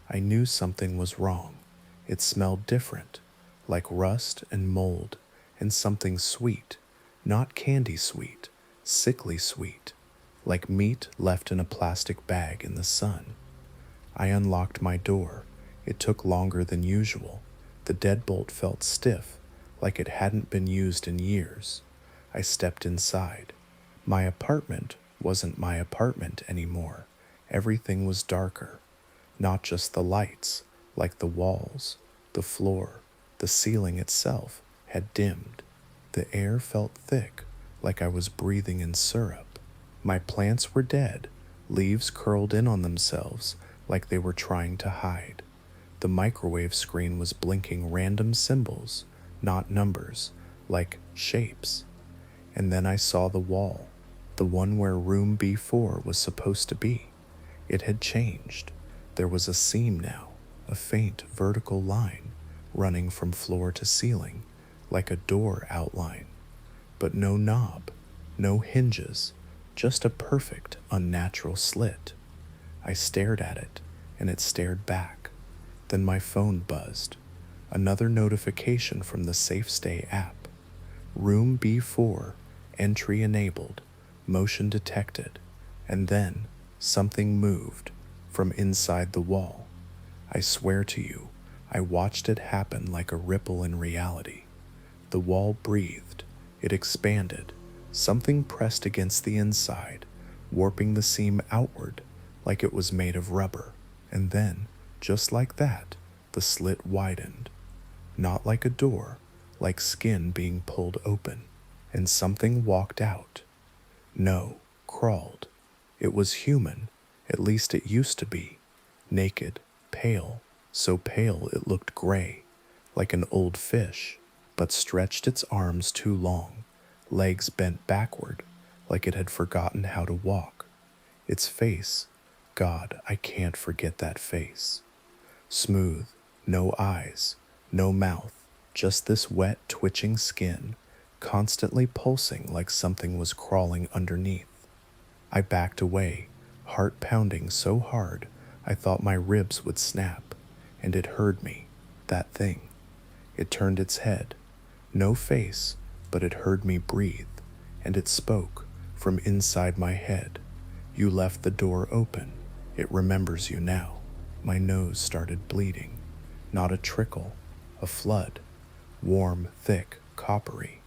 I knew something was wrong. It smelled different, like rust and mold and something sweet, not candy sweet, sickly sweet, like meat left in a plastic bag in the sun. I unlocked my door. It took longer than usual. The deadbolt felt stiff, like it hadn't been used in years. I stepped inside. My apartment wasn't my apartment anymore. Everything was darker. Not just the lights, like the walls, the floor, the ceiling itself had dimmed. The air felt thick, like I was breathing in syrup. My plants were dead, leaves curled in on themselves like they were trying to hide. The microwave screen was blinking random symbols, not numbers, like shapes. And then I saw the wall, the one where room B4 was supposed to be. It had changed. There was a seam now, a faint vertical line running from floor to ceiling, like a door outline. But no knob, no hinges, just a perfect, unnatural slit. I stared at it, and it stared back. Then my phone buzzed. Another notification from the SafeStay app. Room B4, entry enabled, motion detected, and then something moved from inside the wall. I swear to you, I watched it happen like a ripple in reality. The wall breathed, it expanded, something pressed against the inside, warping the seam outward like it was made of rubber. And then, just like that, the slit widened. Not like a door, like skin being pulled open. And something walked out. No, crawled. It was human, at least it used to be. Naked, pale, so pale it looked gray, like an old fish, but stretched its arms too long, legs bent backward, like it had forgotten how to walk. Its face, God, I can't forget that face. Smooth, no eyes, no mouth, just this wet, twitching skin, constantly pulsing like something was crawling underneath. I backed away, heart pounding so hard I thought my ribs would snap, and it heard me, that thing. It turned its head, no face, but it heard me breathe, and it spoke from inside my head. You left the door open. It remembers you now. My nose started bleeding. Not a trickle, a flood. Warm, thick, coppery.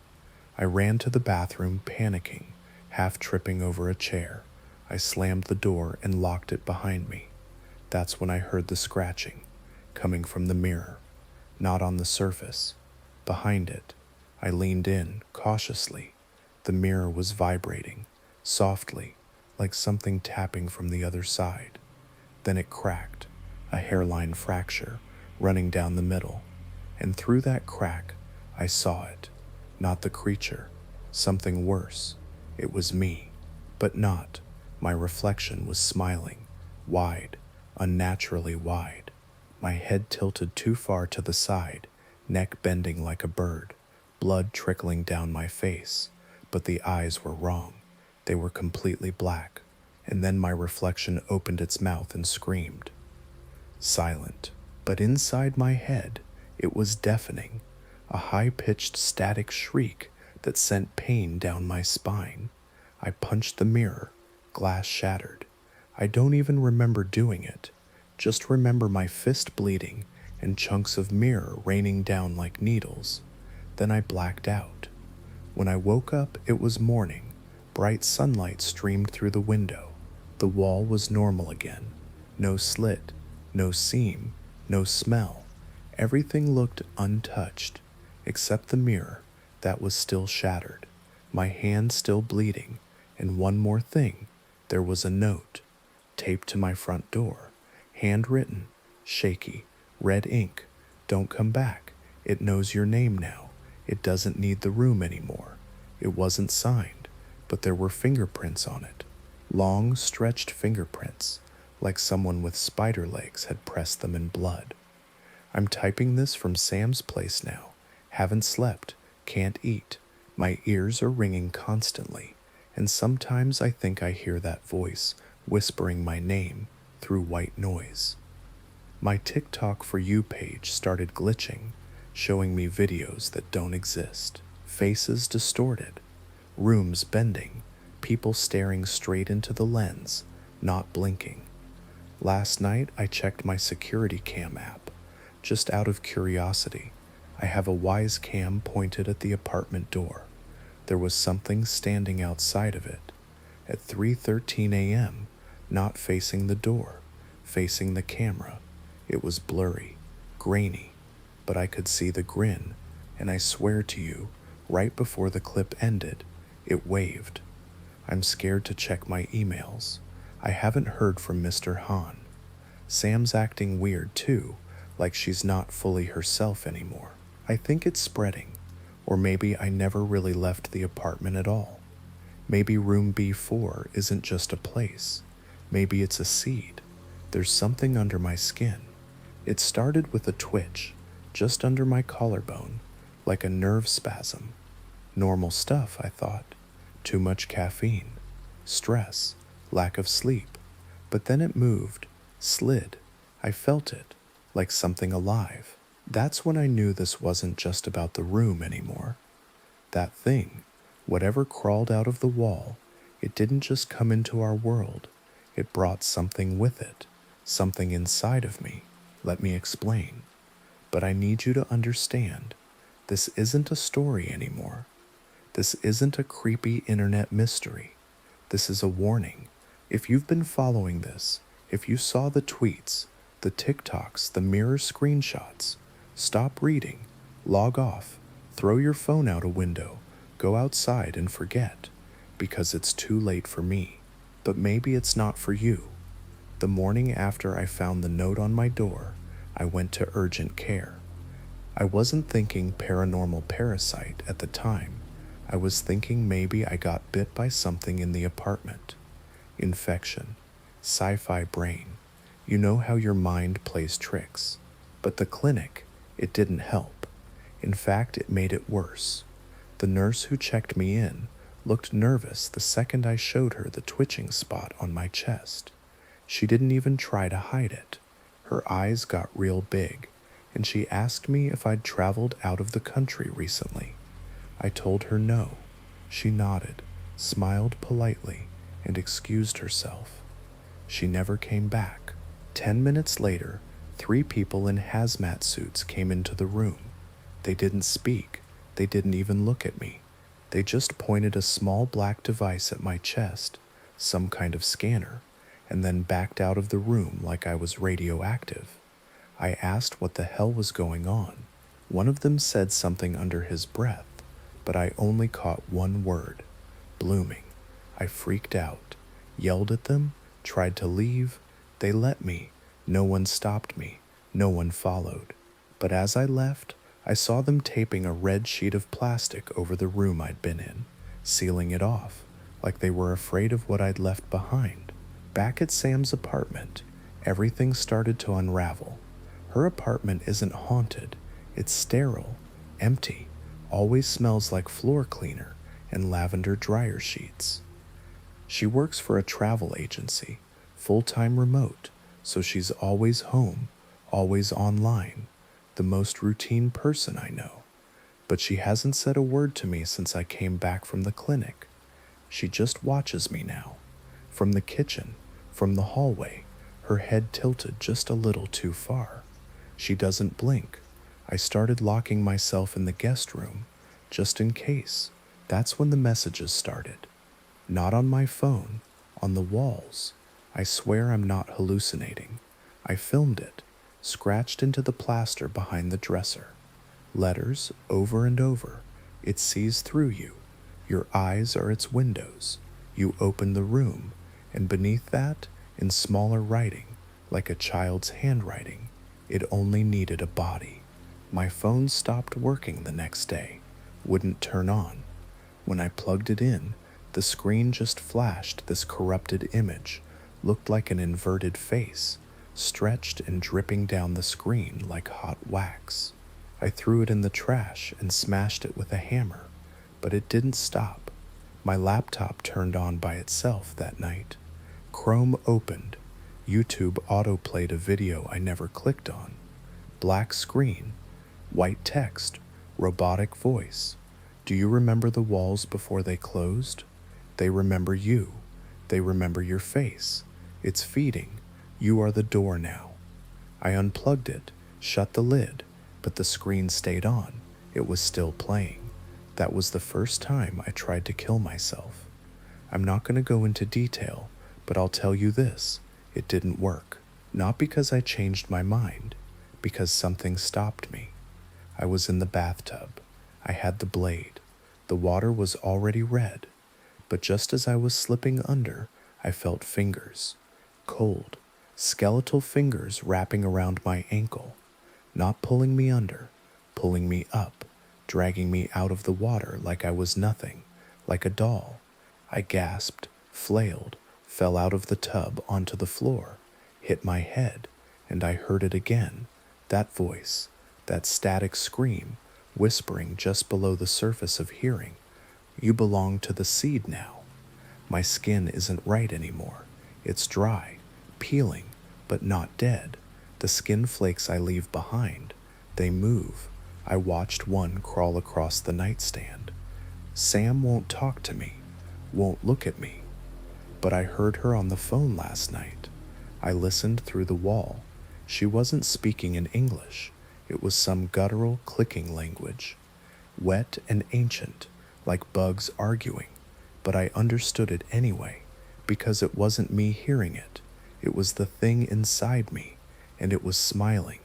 I ran to the bathroom, panicking, half tripping over a chair. I slammed the door and locked it behind me. That's when I heard the scratching, coming from the mirror. Not on the surface. Behind it. I leaned in, cautiously. The mirror was vibrating, softly, like something tapping from the other side. Then it cracked, a hairline fracture, running down the middle. And through that crack, I saw it. Not the creature, something worse. It was me, but not. My reflection was smiling, wide, unnaturally wide. My head tilted too far to the side, neck bending like a bird, blood trickling down my face. But the eyes were wrong. They were completely black. And then my reflection opened its mouth and screamed. Silent, but inside my head, it was deafening. A high-pitched static shriek that sent pain down my spine. I punched the mirror, glass shattered. I don't even remember doing it, just remember my fist bleeding and chunks of mirror raining down like needles. Then I blacked out. When I woke up, it was morning. Bright sunlight streamed through the window. The wall was normal again. No slit, no seam, no smell. Everything looked untouched, except the mirror that was still shattered, my hand still bleeding, and one more thing, there was a note, taped to my front door, handwritten, shaky, red ink. Don't come back. It knows your name now. It doesn't need the room anymore. It wasn't signed, but there were fingerprints on it. Long, stretched fingerprints, like someone with spider legs had pressed them in blood. I'm typing this from Sam's place now. Haven't slept, can't eat. My ears are ringing constantly, and sometimes I think I hear that voice whispering my name through white noise. My TikTok For You page started glitching, showing me videos that don't exist. Faces distorted, rooms bending, people staring straight into the lens, not blinking. Last night I checked my security cam app, just out of curiosity. I have a Wise cam pointed at the apartment door. There was something standing outside of it. At 3:13 a.m., not facing the door, facing the camera. It was blurry, grainy, but I could see the grin, and I swear to you, right before the clip ended, it waved. I'm scared to check my emails. I haven't heard from Mr. Han. Sam's acting weird too, like she's not fully herself anymore. I think it's spreading, or maybe I never really left the apartment at all. Maybe room B4 isn't just a place. Maybe it's a seed. There's something under my skin. It started with a twitch, just under my collarbone, like a nerve spasm. Normal stuff, I thought. Too much caffeine, stress, lack of sleep. But then it moved, slid. I felt it, like something alive. That's when I knew this wasn't just about the room anymore. That thing, whatever crawled out of the wall, it didn't just come into our world. It brought something with it, something inside of me. Let me explain. But I need you to understand, this isn't a story anymore. This isn't a creepy internet mystery. This is a warning. If you've been following this, if you saw the tweets, the TikToks, the mirror screenshots, stop reading, log off, throw your phone out a window, go outside and forget, because it's too late for me. But maybe it's not for you. The morning after I found the note on my door, I went to urgent care. I wasn't thinking paranormal parasite at the time. I was thinking maybe I got bit by something in the apartment. Infection, sci-fi brain. You know how your mind plays tricks. But the clinic, it didn't help. In fact, it made it worse. The nurse who checked me in looked nervous the second I showed her the twitching spot on my chest. She didn't even try to hide it. Her eyes got real big, and she asked me if I'd traveled out of the country recently. I told her no. She nodded, smiled politely, and excused herself. She never came back. 10 minutes later, 3 people in hazmat suits came into the room. They didn't speak. They didn't even look at me. They just pointed a small black device at my chest, some kind of scanner, and then backed out of the room like I was radioactive. I asked what the hell was going on. One of them said something under his breath, but I only caught one word: blooming. I freaked out, yelled at them, tried to leave. They let me. No one stopped me. No one followed. But as I left, I saw them taping a red sheet of plastic over the room I'd been in, sealing it off, like they were afraid of what I'd left behind. Back at Sam's apartment, everything started to unravel. Her apartment isn't haunted. It's sterile, empty, always smells like floor cleaner and lavender dryer sheets. She works for a travel agency, full-time remote, so she's always home, always online, the most routine person I know. But she hasn't said a word to me since I came back from the clinic. She just watches me now. From the kitchen, from the hallway, her head tilted just a little too far. She doesn't blink. I started locking myself in the guest room, just in case. That's when the messages started. Not on my phone, on the walls. I swear I'm not hallucinating. I filmed it, scratched into the plaster behind the dresser. Letters over and over. It sees through you. Your eyes are its windows. You open the room, and beneath that, in smaller writing, like a child's handwriting, it only needed a body. My phone stopped working the next day, wouldn't turn on. When I plugged it in, the screen just flashed this corrupted image, looked like an inverted face, stretched and dripping down the screen like hot wax. I threw it in the trash and smashed it with a hammer, But it didn't stop. My laptop turned on by itself that night. Chrome opened. YouTube autoplayed a video I never clicked on. Black screen, white text, robotic voice. Do you remember the walls before they closed? They remember you. They remember your face. It's feeding. You are the door now. I unplugged it, shut the lid, but the screen stayed on. It was still playing. That was the first time I tried to kill myself. I'm not going to go into detail, but I'll tell you this. It didn't work. Not because I changed my mind, because something stopped me. I was in the bathtub. I had the blade. The water was already red. But just as I was slipping under, I felt fingers. Cold, skeletal fingers wrapping around my ankle. Not pulling me under, pulling me up, dragging me out of the water like I was nothing, like a doll. I gasped, flailed, fell out of the tub onto the floor, hit my head, and I heard it again. That voice, that static scream, whispering just below the surface of hearing. You belong to the seed now. My skin isn't right anymore. It's dry, peeling, but not dead. The skin flakes I leave behind, they move. I watched one crawl across the nightstand. Sam won't talk to me, won't look at me. But I heard her on the phone last night. I listened through the wall. She wasn't speaking in English. It was some guttural clicking language. Wet and ancient, like bugs arguing. But I understood it anyway, because it wasn't me hearing it. It was the thing inside me, and it was smiling.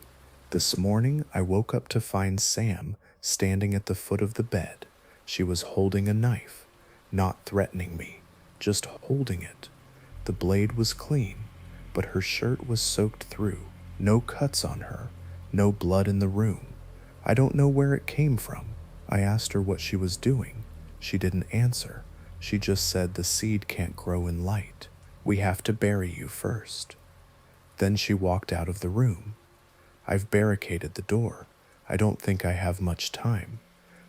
This morning, I woke up to find Sam standing at the foot of the bed. She was holding a knife, not threatening me, just holding it. The blade was clean, but her shirt was soaked through. No cuts on her, no blood in the room. I don't know where it came from. I asked her what she was doing. She didn't answer. She just said the seed can't grow in light. We have to bury you first. Then she walked out of the room. I've barricaded the door. I don't think I have much time.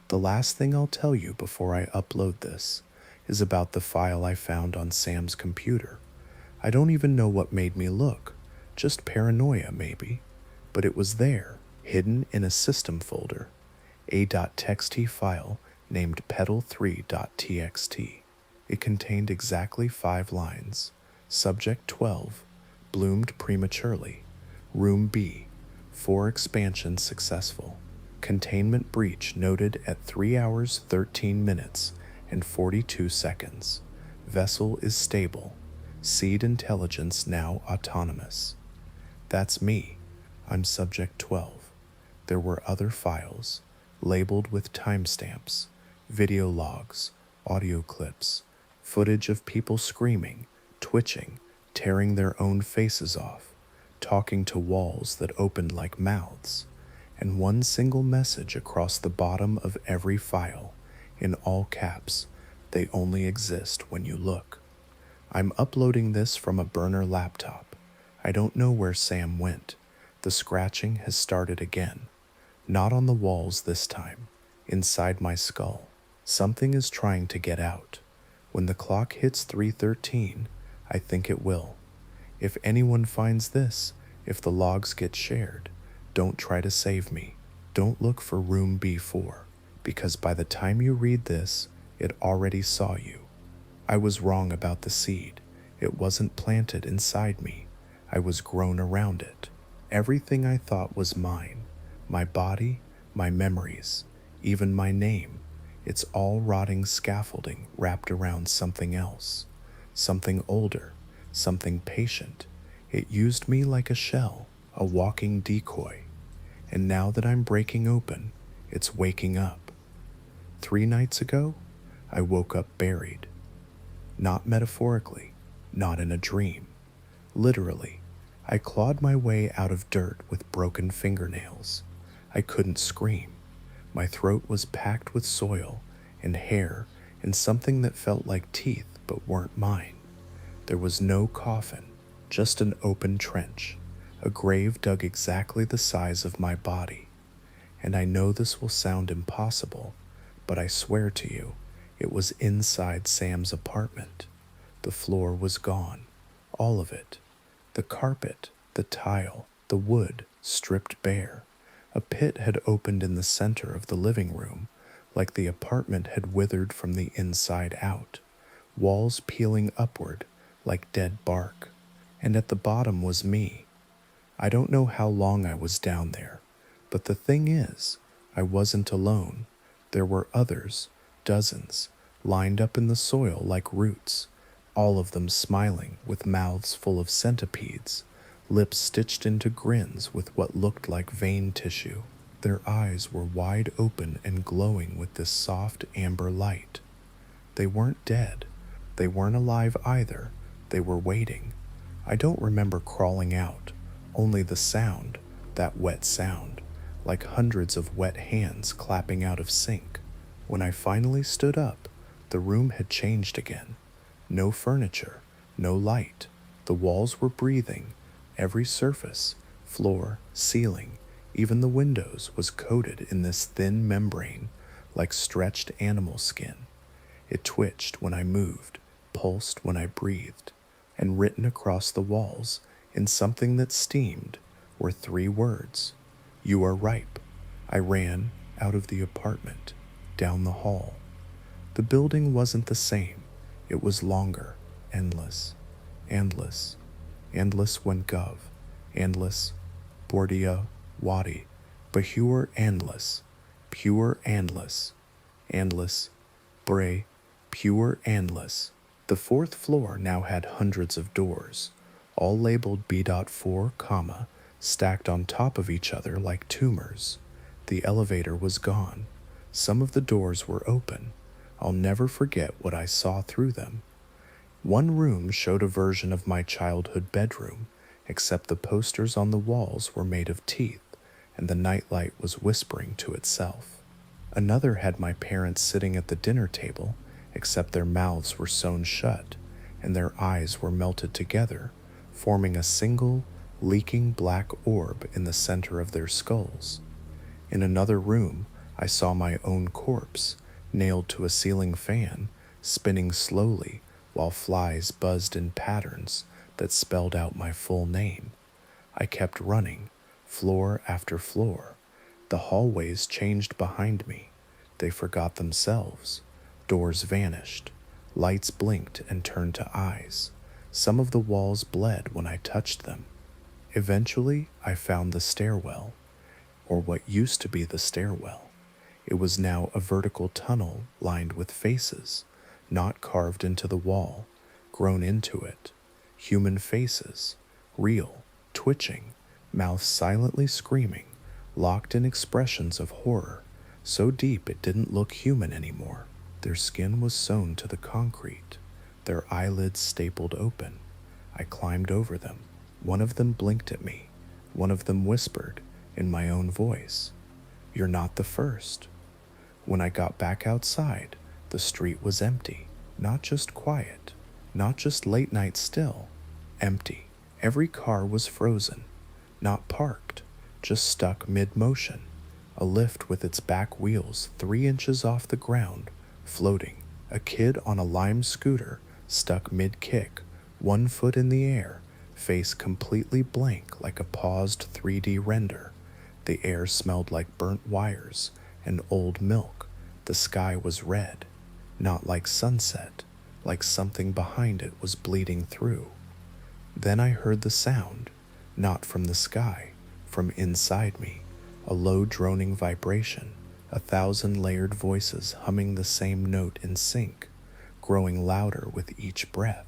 The last thing I'll tell you before I upload this is about the file I found on Sam's computer. I don't even know what made me look, just paranoia maybe, but it was there, hidden in a system folder, a.txt file named petal3.txt. It contained exactly 5 lines. Subject 12, bloomed prematurely. Room B, 4 expansions successful. Containment breach noted at 3 hours 13 minutes and 42 seconds. Vessel is stable. Seed intelligence now autonomous. That's me. I'm subject 12. There were other files, labeled with timestamps, video logs, audio clips, footage of people screaming, twitching, tearing their own faces off, talking to walls that opened like mouths, and one single message across the bottom of every file, in all caps, they only exist when you look. I'm uploading this from a burner laptop. I don't know where Sam went. The scratching has started again. Not on the walls this time, inside my skull. Something is trying to get out. When the clock hits 3:13, I think it will. If anyone finds this, if the logs get shared, don't try to save me. Don't look for room B4, because by the time you read this, it already saw you. I was wrong about the seed. It wasn't planted inside me. I was grown around it. Everything I thought was mine, my body, my memories, even my name, it's all rotting scaffolding wrapped around something else, something older, something patient. It used me like a shell, a walking decoy. And now that I'm breaking open, it's waking up. 3 nights ago, I woke up buried. Not metaphorically, not in a dream. Literally, I clawed my way out of dirt with broken fingernails. I couldn't scream. My throat was packed with soil and hair and something that felt like teeth but weren't mine. There was no coffin, just an open trench, a grave dug exactly the size of my body. And I know this will sound impossible, but I swear to you, it was inside Sam's apartment. The floor was gone, all of it. The carpet, the tile, the wood, stripped bare. A pit had opened in the center of the living room, like the apartment had withered from the inside out, walls peeling upward like dead bark. And at the bottom was me. I don't know how long I was down there, but the thing is, I wasn't alone. There were others, dozens, lined up in the soil like roots, all of them smiling with mouths full of centipedes, lips stitched into grins with what looked like vein tissue. Their eyes were wide open and glowing with this soft amber light. They weren't dead. They weren't alive either. They were waiting. I don't remember crawling out, only the sound, that wet sound, like hundreds of wet hands clapping out of sync. When I finally stood up, the room had changed again. No furniture, no light. The walls were breathing. Every surface, floor, ceiling, even the windows was coated in this thin membrane, like stretched animal skin. It twitched when I moved, pulsed when I breathed, and written across the walls, in something that steamed, were 3 words. You are ripe. I ran out of the apartment, down the hall. The building wasn't the same. It was longer, endless, endless, endless when gov, endless, bordia, wadi, pure endless, endless, bray, pure endless. The 4th floor now had hundreds of doors, all labeled B.4, stacked on top of each other like tumors. The elevator was gone. Some of the doors were open. I'll never forget what I saw through them. One room showed a version of my childhood bedroom, except the posters on the walls were made of teeth, and the nightlight was whispering to itself. Another had my parents sitting at the dinner table, except their mouths were sewn shut, and their eyes were melted together, forming a single, leaking black orb in the center of their skulls. In another room, I saw my own corpse, nailed to a ceiling fan, spinning slowly while flies buzzed in patterns that spelled out my full name. I kept running, floor after floor. The hallways changed behind me. They forgot themselves. Doors vanished. Lights blinked and turned to eyes. Some of the walls bled when I touched them. Eventually, I found the stairwell, or what used to be the stairwell. It was now a vertical tunnel lined with faces, not carved into the wall, grown into it. Human faces, real, twitching, mouths silently screaming, locked in expressions of horror, so deep it didn't look human anymore. Their skin was sewn to the concrete, their eyelids stapled open. I climbed over them. One of them blinked at me. One of them whispered, in my own voice, "You're not the first." When I got back outside, the street was empty. Not just quiet, not just late night still, empty. Every car was frozen, not parked, just stuck mid-motion. A lift with its back wheels 3 inches off the ground, floating. A kid on a lime scooter, stuck mid-kick, 1 foot in the air, face completely blank like a paused 3D render. The air smelled like burnt wires and old milk. The sky was red, not like sunset, like something behind it was bleeding through. Then I heard the sound, not from the sky, from inside me, a low droning vibration, 1,000 layered voices humming the same note in sync, growing louder with each breath.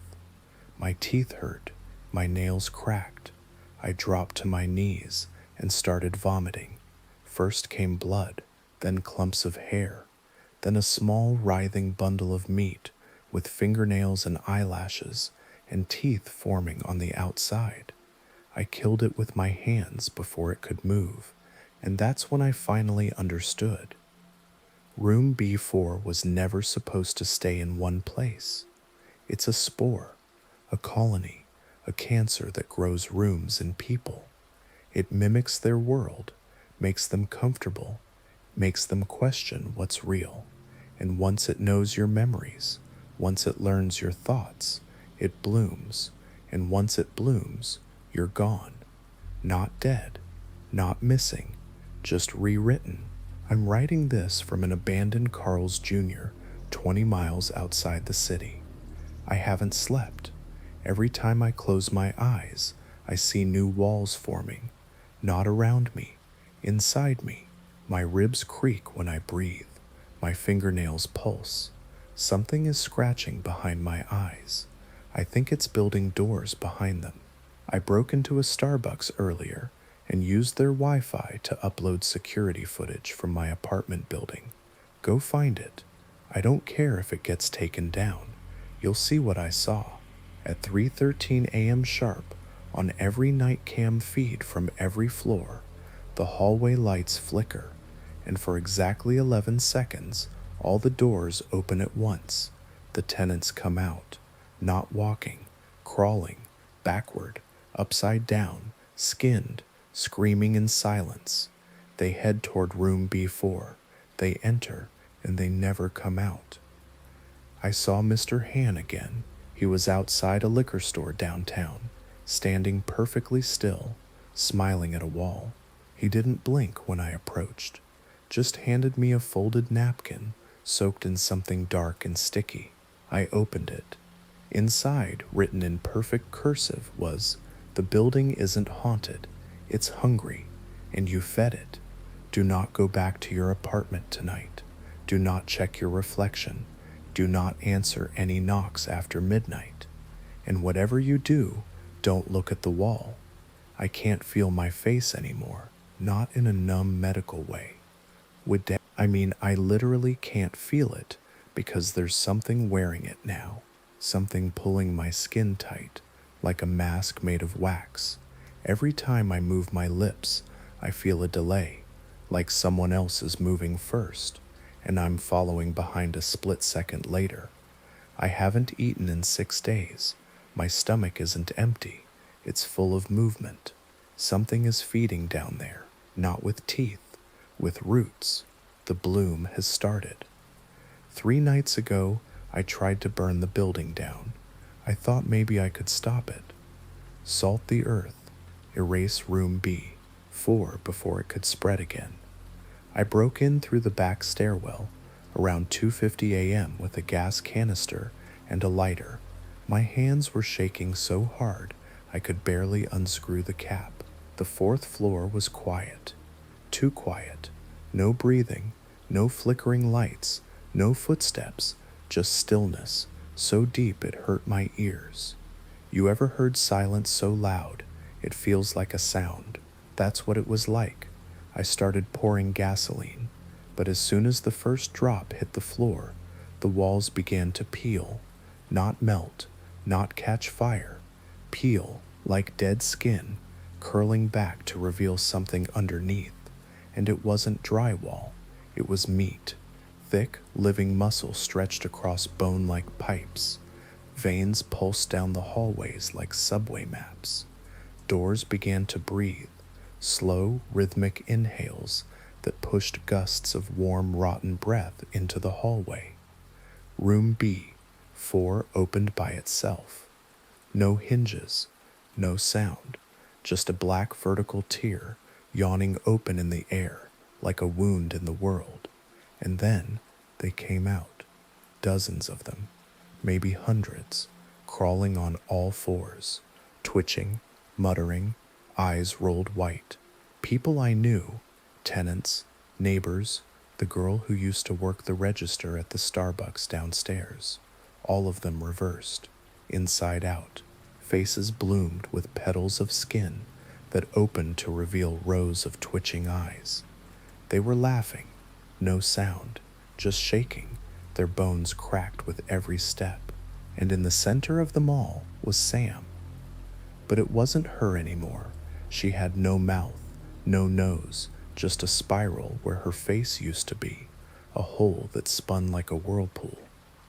My teeth hurt, my nails cracked. I dropped to my knees and started vomiting. First came blood, then clumps of hair, then a small writhing bundle of meat with fingernails and eyelashes and teeth forming on the outside. I killed it with my hands before it could move, and that's when I finally understood. Room B4 was never supposed to stay in one place. It's a spore, a colony, a cancer that grows rooms in people. It mimics their world, makes them comfortable, makes them question what's real, And once it knows your memories, once it learns your thoughts, it blooms. And once it blooms, you're gone. Not dead, not missing, just rewritten. I'm writing this from an abandoned Carl's Jr., 20 miles outside the city. I haven't slept. Every time I close my eyes, I see new walls forming. Not around me, inside me. My ribs creak when I breathe. My fingernails pulse. Something is scratching behind my eyes. I think it's building doors behind them. I broke into a Starbucks earlier and used their Wi-Fi to upload security footage from my apartment building. Go find it. I don't care if it gets taken down. You'll see what I saw. At 3:13 a.m. sharp, on every night cam feed from every floor, the hallway lights flicker, and for exactly 11 seconds, all the doors open at once. The tenants come out, not walking, crawling, backward, upside down, skinned, screaming in silence. They head toward room B4. They enter, and they never come out. I saw Mr. Han again. He was outside a liquor store downtown, standing perfectly still, smiling at a wall. He didn't blink when I approached, just handed me a folded napkin soaked in something dark and sticky. I opened it. Inside, written in perfect cursive, was, "The building isn't haunted, it's hungry, and you fed it. Do not go back to your apartment tonight. Do not check your reflection. Do not answer any knocks after midnight. And whatever you do, don't look at the wall." I can't feel my face anymore, not in a numb medical way. I literally can't feel it because there's something wearing it now, something pulling my skin tight, like a mask made of wax. Every time I move my lips, I feel a delay, like someone else is moving first, and I'm following behind a split second later. I haven't eaten in 6 days. My stomach isn't empty, it's full of movement. Something is feeding down there, not with teeth, with roots. The bloom has started. 3 nights ago, I tried to burn the building down. I thought maybe I could stop it. Salt the earth, erase room B4 before it could spread again. I broke in through the back stairwell around 2:50 a.m. with a gas canister and a lighter. My hands were shaking so hard I could barely unscrew the cap. The 4th floor was quiet. Too quiet. No breathing, no flickering lights, no footsteps, just stillness, so deep it hurt my ears. You ever heard silence so loud, it feels like a sound? That's what it was like. I started pouring gasoline, but as soon as the first drop hit the floor, the walls began to peel, not melt, not catch fire, peel like dead skin, curling back to reveal something underneath. And it wasn't drywall, it was meat, thick, living muscle stretched across bone like pipes. Veins pulsed down the hallways like subway maps. Doors began to breathe, slow, rhythmic inhales that pushed gusts of warm, rotten breath into the hallway. Room B4 opened by itself. No hinges, no sound, just a black vertical tear yawning open in the air like a wound in the world. And then they came out, dozens of them, maybe hundreds, crawling on all fours, twitching, muttering, eyes rolled white. People I knew, tenants, neighbors, the girl who used to work the register at the Starbucks downstairs, all of them reversed, inside out, faces bloomed with petals of skin that opened to reveal rows of twitching eyes. They were laughing, no sound, just shaking, their bones cracked with every step. And in the center of them all was Sam. But it wasn't her anymore. She had no mouth, no nose, just a spiral where her face used to be, a hole that spun like a whirlpool.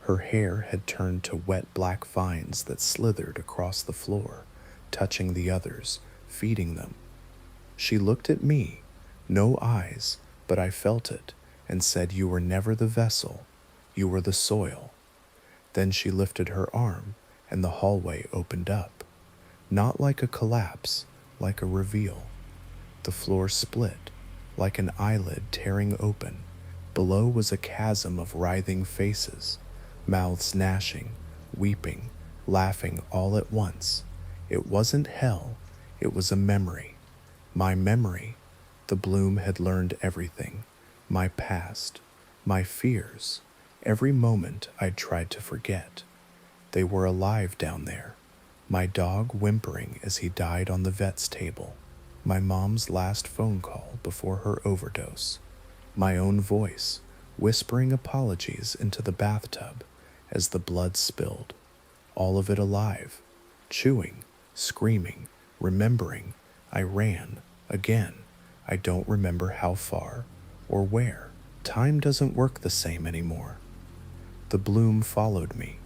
Her hair had turned to wet black vines that slithered across the floor, touching the others, feeding them. She looked at me, no eyes, but I felt it, and said, "You were never the vessel. You were the soil. Then she lifted her arm, and the hallway opened up. Not like a collapse, like a reveal. The floor split, like an eyelid tearing open. Below was a chasm of writhing faces, mouths gnashing, weeping, laughing all at once. It wasn't hell, it was a memory. My memory. The bloom had learned everything. My past, my fears, every moment I'd tried to forget. They were alive down there. My dog whimpering as he died on the vet's table. My mom's last phone call before her overdose. My own voice, whispering apologies into the bathtub as the blood spilled. All of it alive, chewing, screaming, remembering. I ran, again. I don't remember how far or where. Time doesn't work the same anymore. The bloom followed me.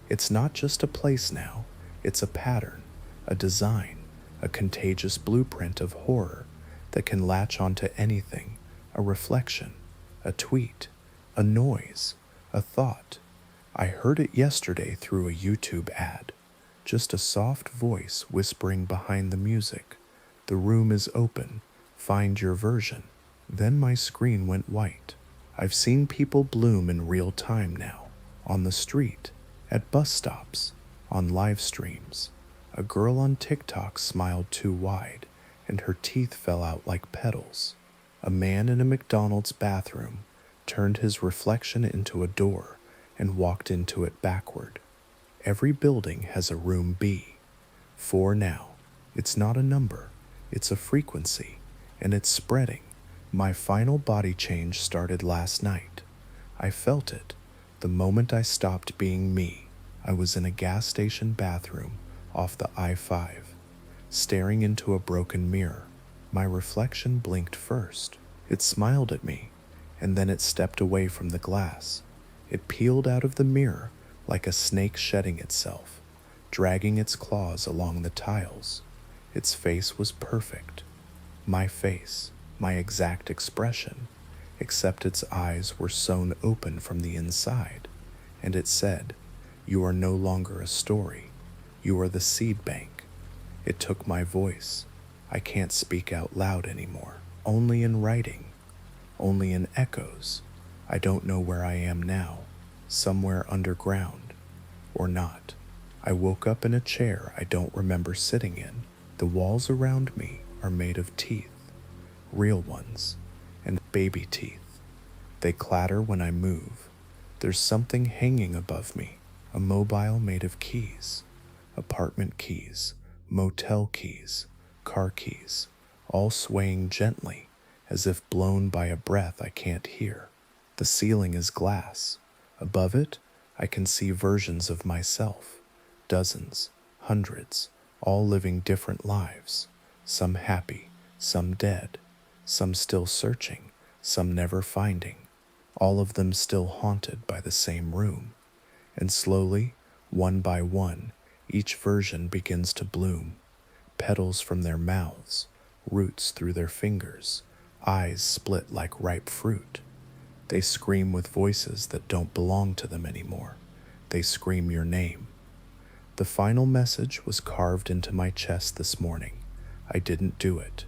It's not just a place now, it's a pattern, a design, a contagious blueprint of horror that can latch onto anything, a reflection, a tweet, a noise, a thought. I heard it yesterday through a YouTube ad, just a soft voice whispering behind the music. The room is open, find your version. Then my screen went white. I've seen people bloom in real time now, on the street, at bus stops, on live streams. A girl on TikTok smiled too wide, and her teeth fell out like petals. A man in a McDonald's bathroom turned his reflection into a door and walked into it backward. Every building has a room B. 4 now. It's not a number, it's a frequency, and it's spreading. My final body change started last night. I felt it. The moment I stopped being me, I was in a gas station bathroom off the I-5, staring into a broken mirror. My reflection blinked first. It smiled at me, and then it stepped away from the glass. It peeled out of the mirror like a snake shedding itself, dragging its claws along the tiles. Its face was perfect. My face, my exact expression, except its eyes were sewn open from the inside, and it said, "You are no longer a story. You are the seed bank." It took my voice. I can't speak out loud anymore, only in writing, only in echoes. I don't know where I am now, somewhere underground, or not. I woke up in a chair I don't remember sitting in. The walls around me are made of teeth, real ones, and baby teeth. They clatter when I move. There's something hanging above me, a mobile made of keys, apartment keys, motel keys, car keys, all swaying gently as if blown by a breath I can't hear. The ceiling is glass. Above it, I can see versions of myself, dozens, hundreds, all living different lives, some happy, some dead, some still searching, some never finding, all of them still haunted by the same room. And slowly, one by one, each version begins to bloom, petals from their mouths, roots through their fingers, eyes split like ripe fruit. They scream with voices that don't belong to them anymore. They scream your name. The final message was carved into my chest this morning. I didn't do it.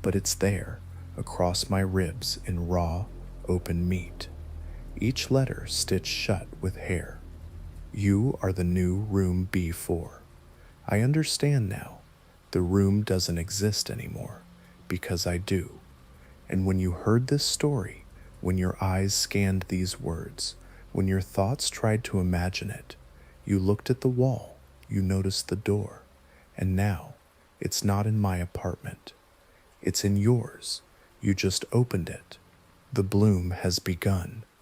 But it's there, across my ribs in raw, open meat. Each letter stitched shut with hair. You are the new room B4. I understand now. The room doesn't exist anymore, because I do. And when you heard this story, when your eyes scanned these words, when your thoughts tried to imagine it, you looked at the wall, you noticed the door, and now it's not in my apartment. It's in yours. You just opened it. The bloom has begun.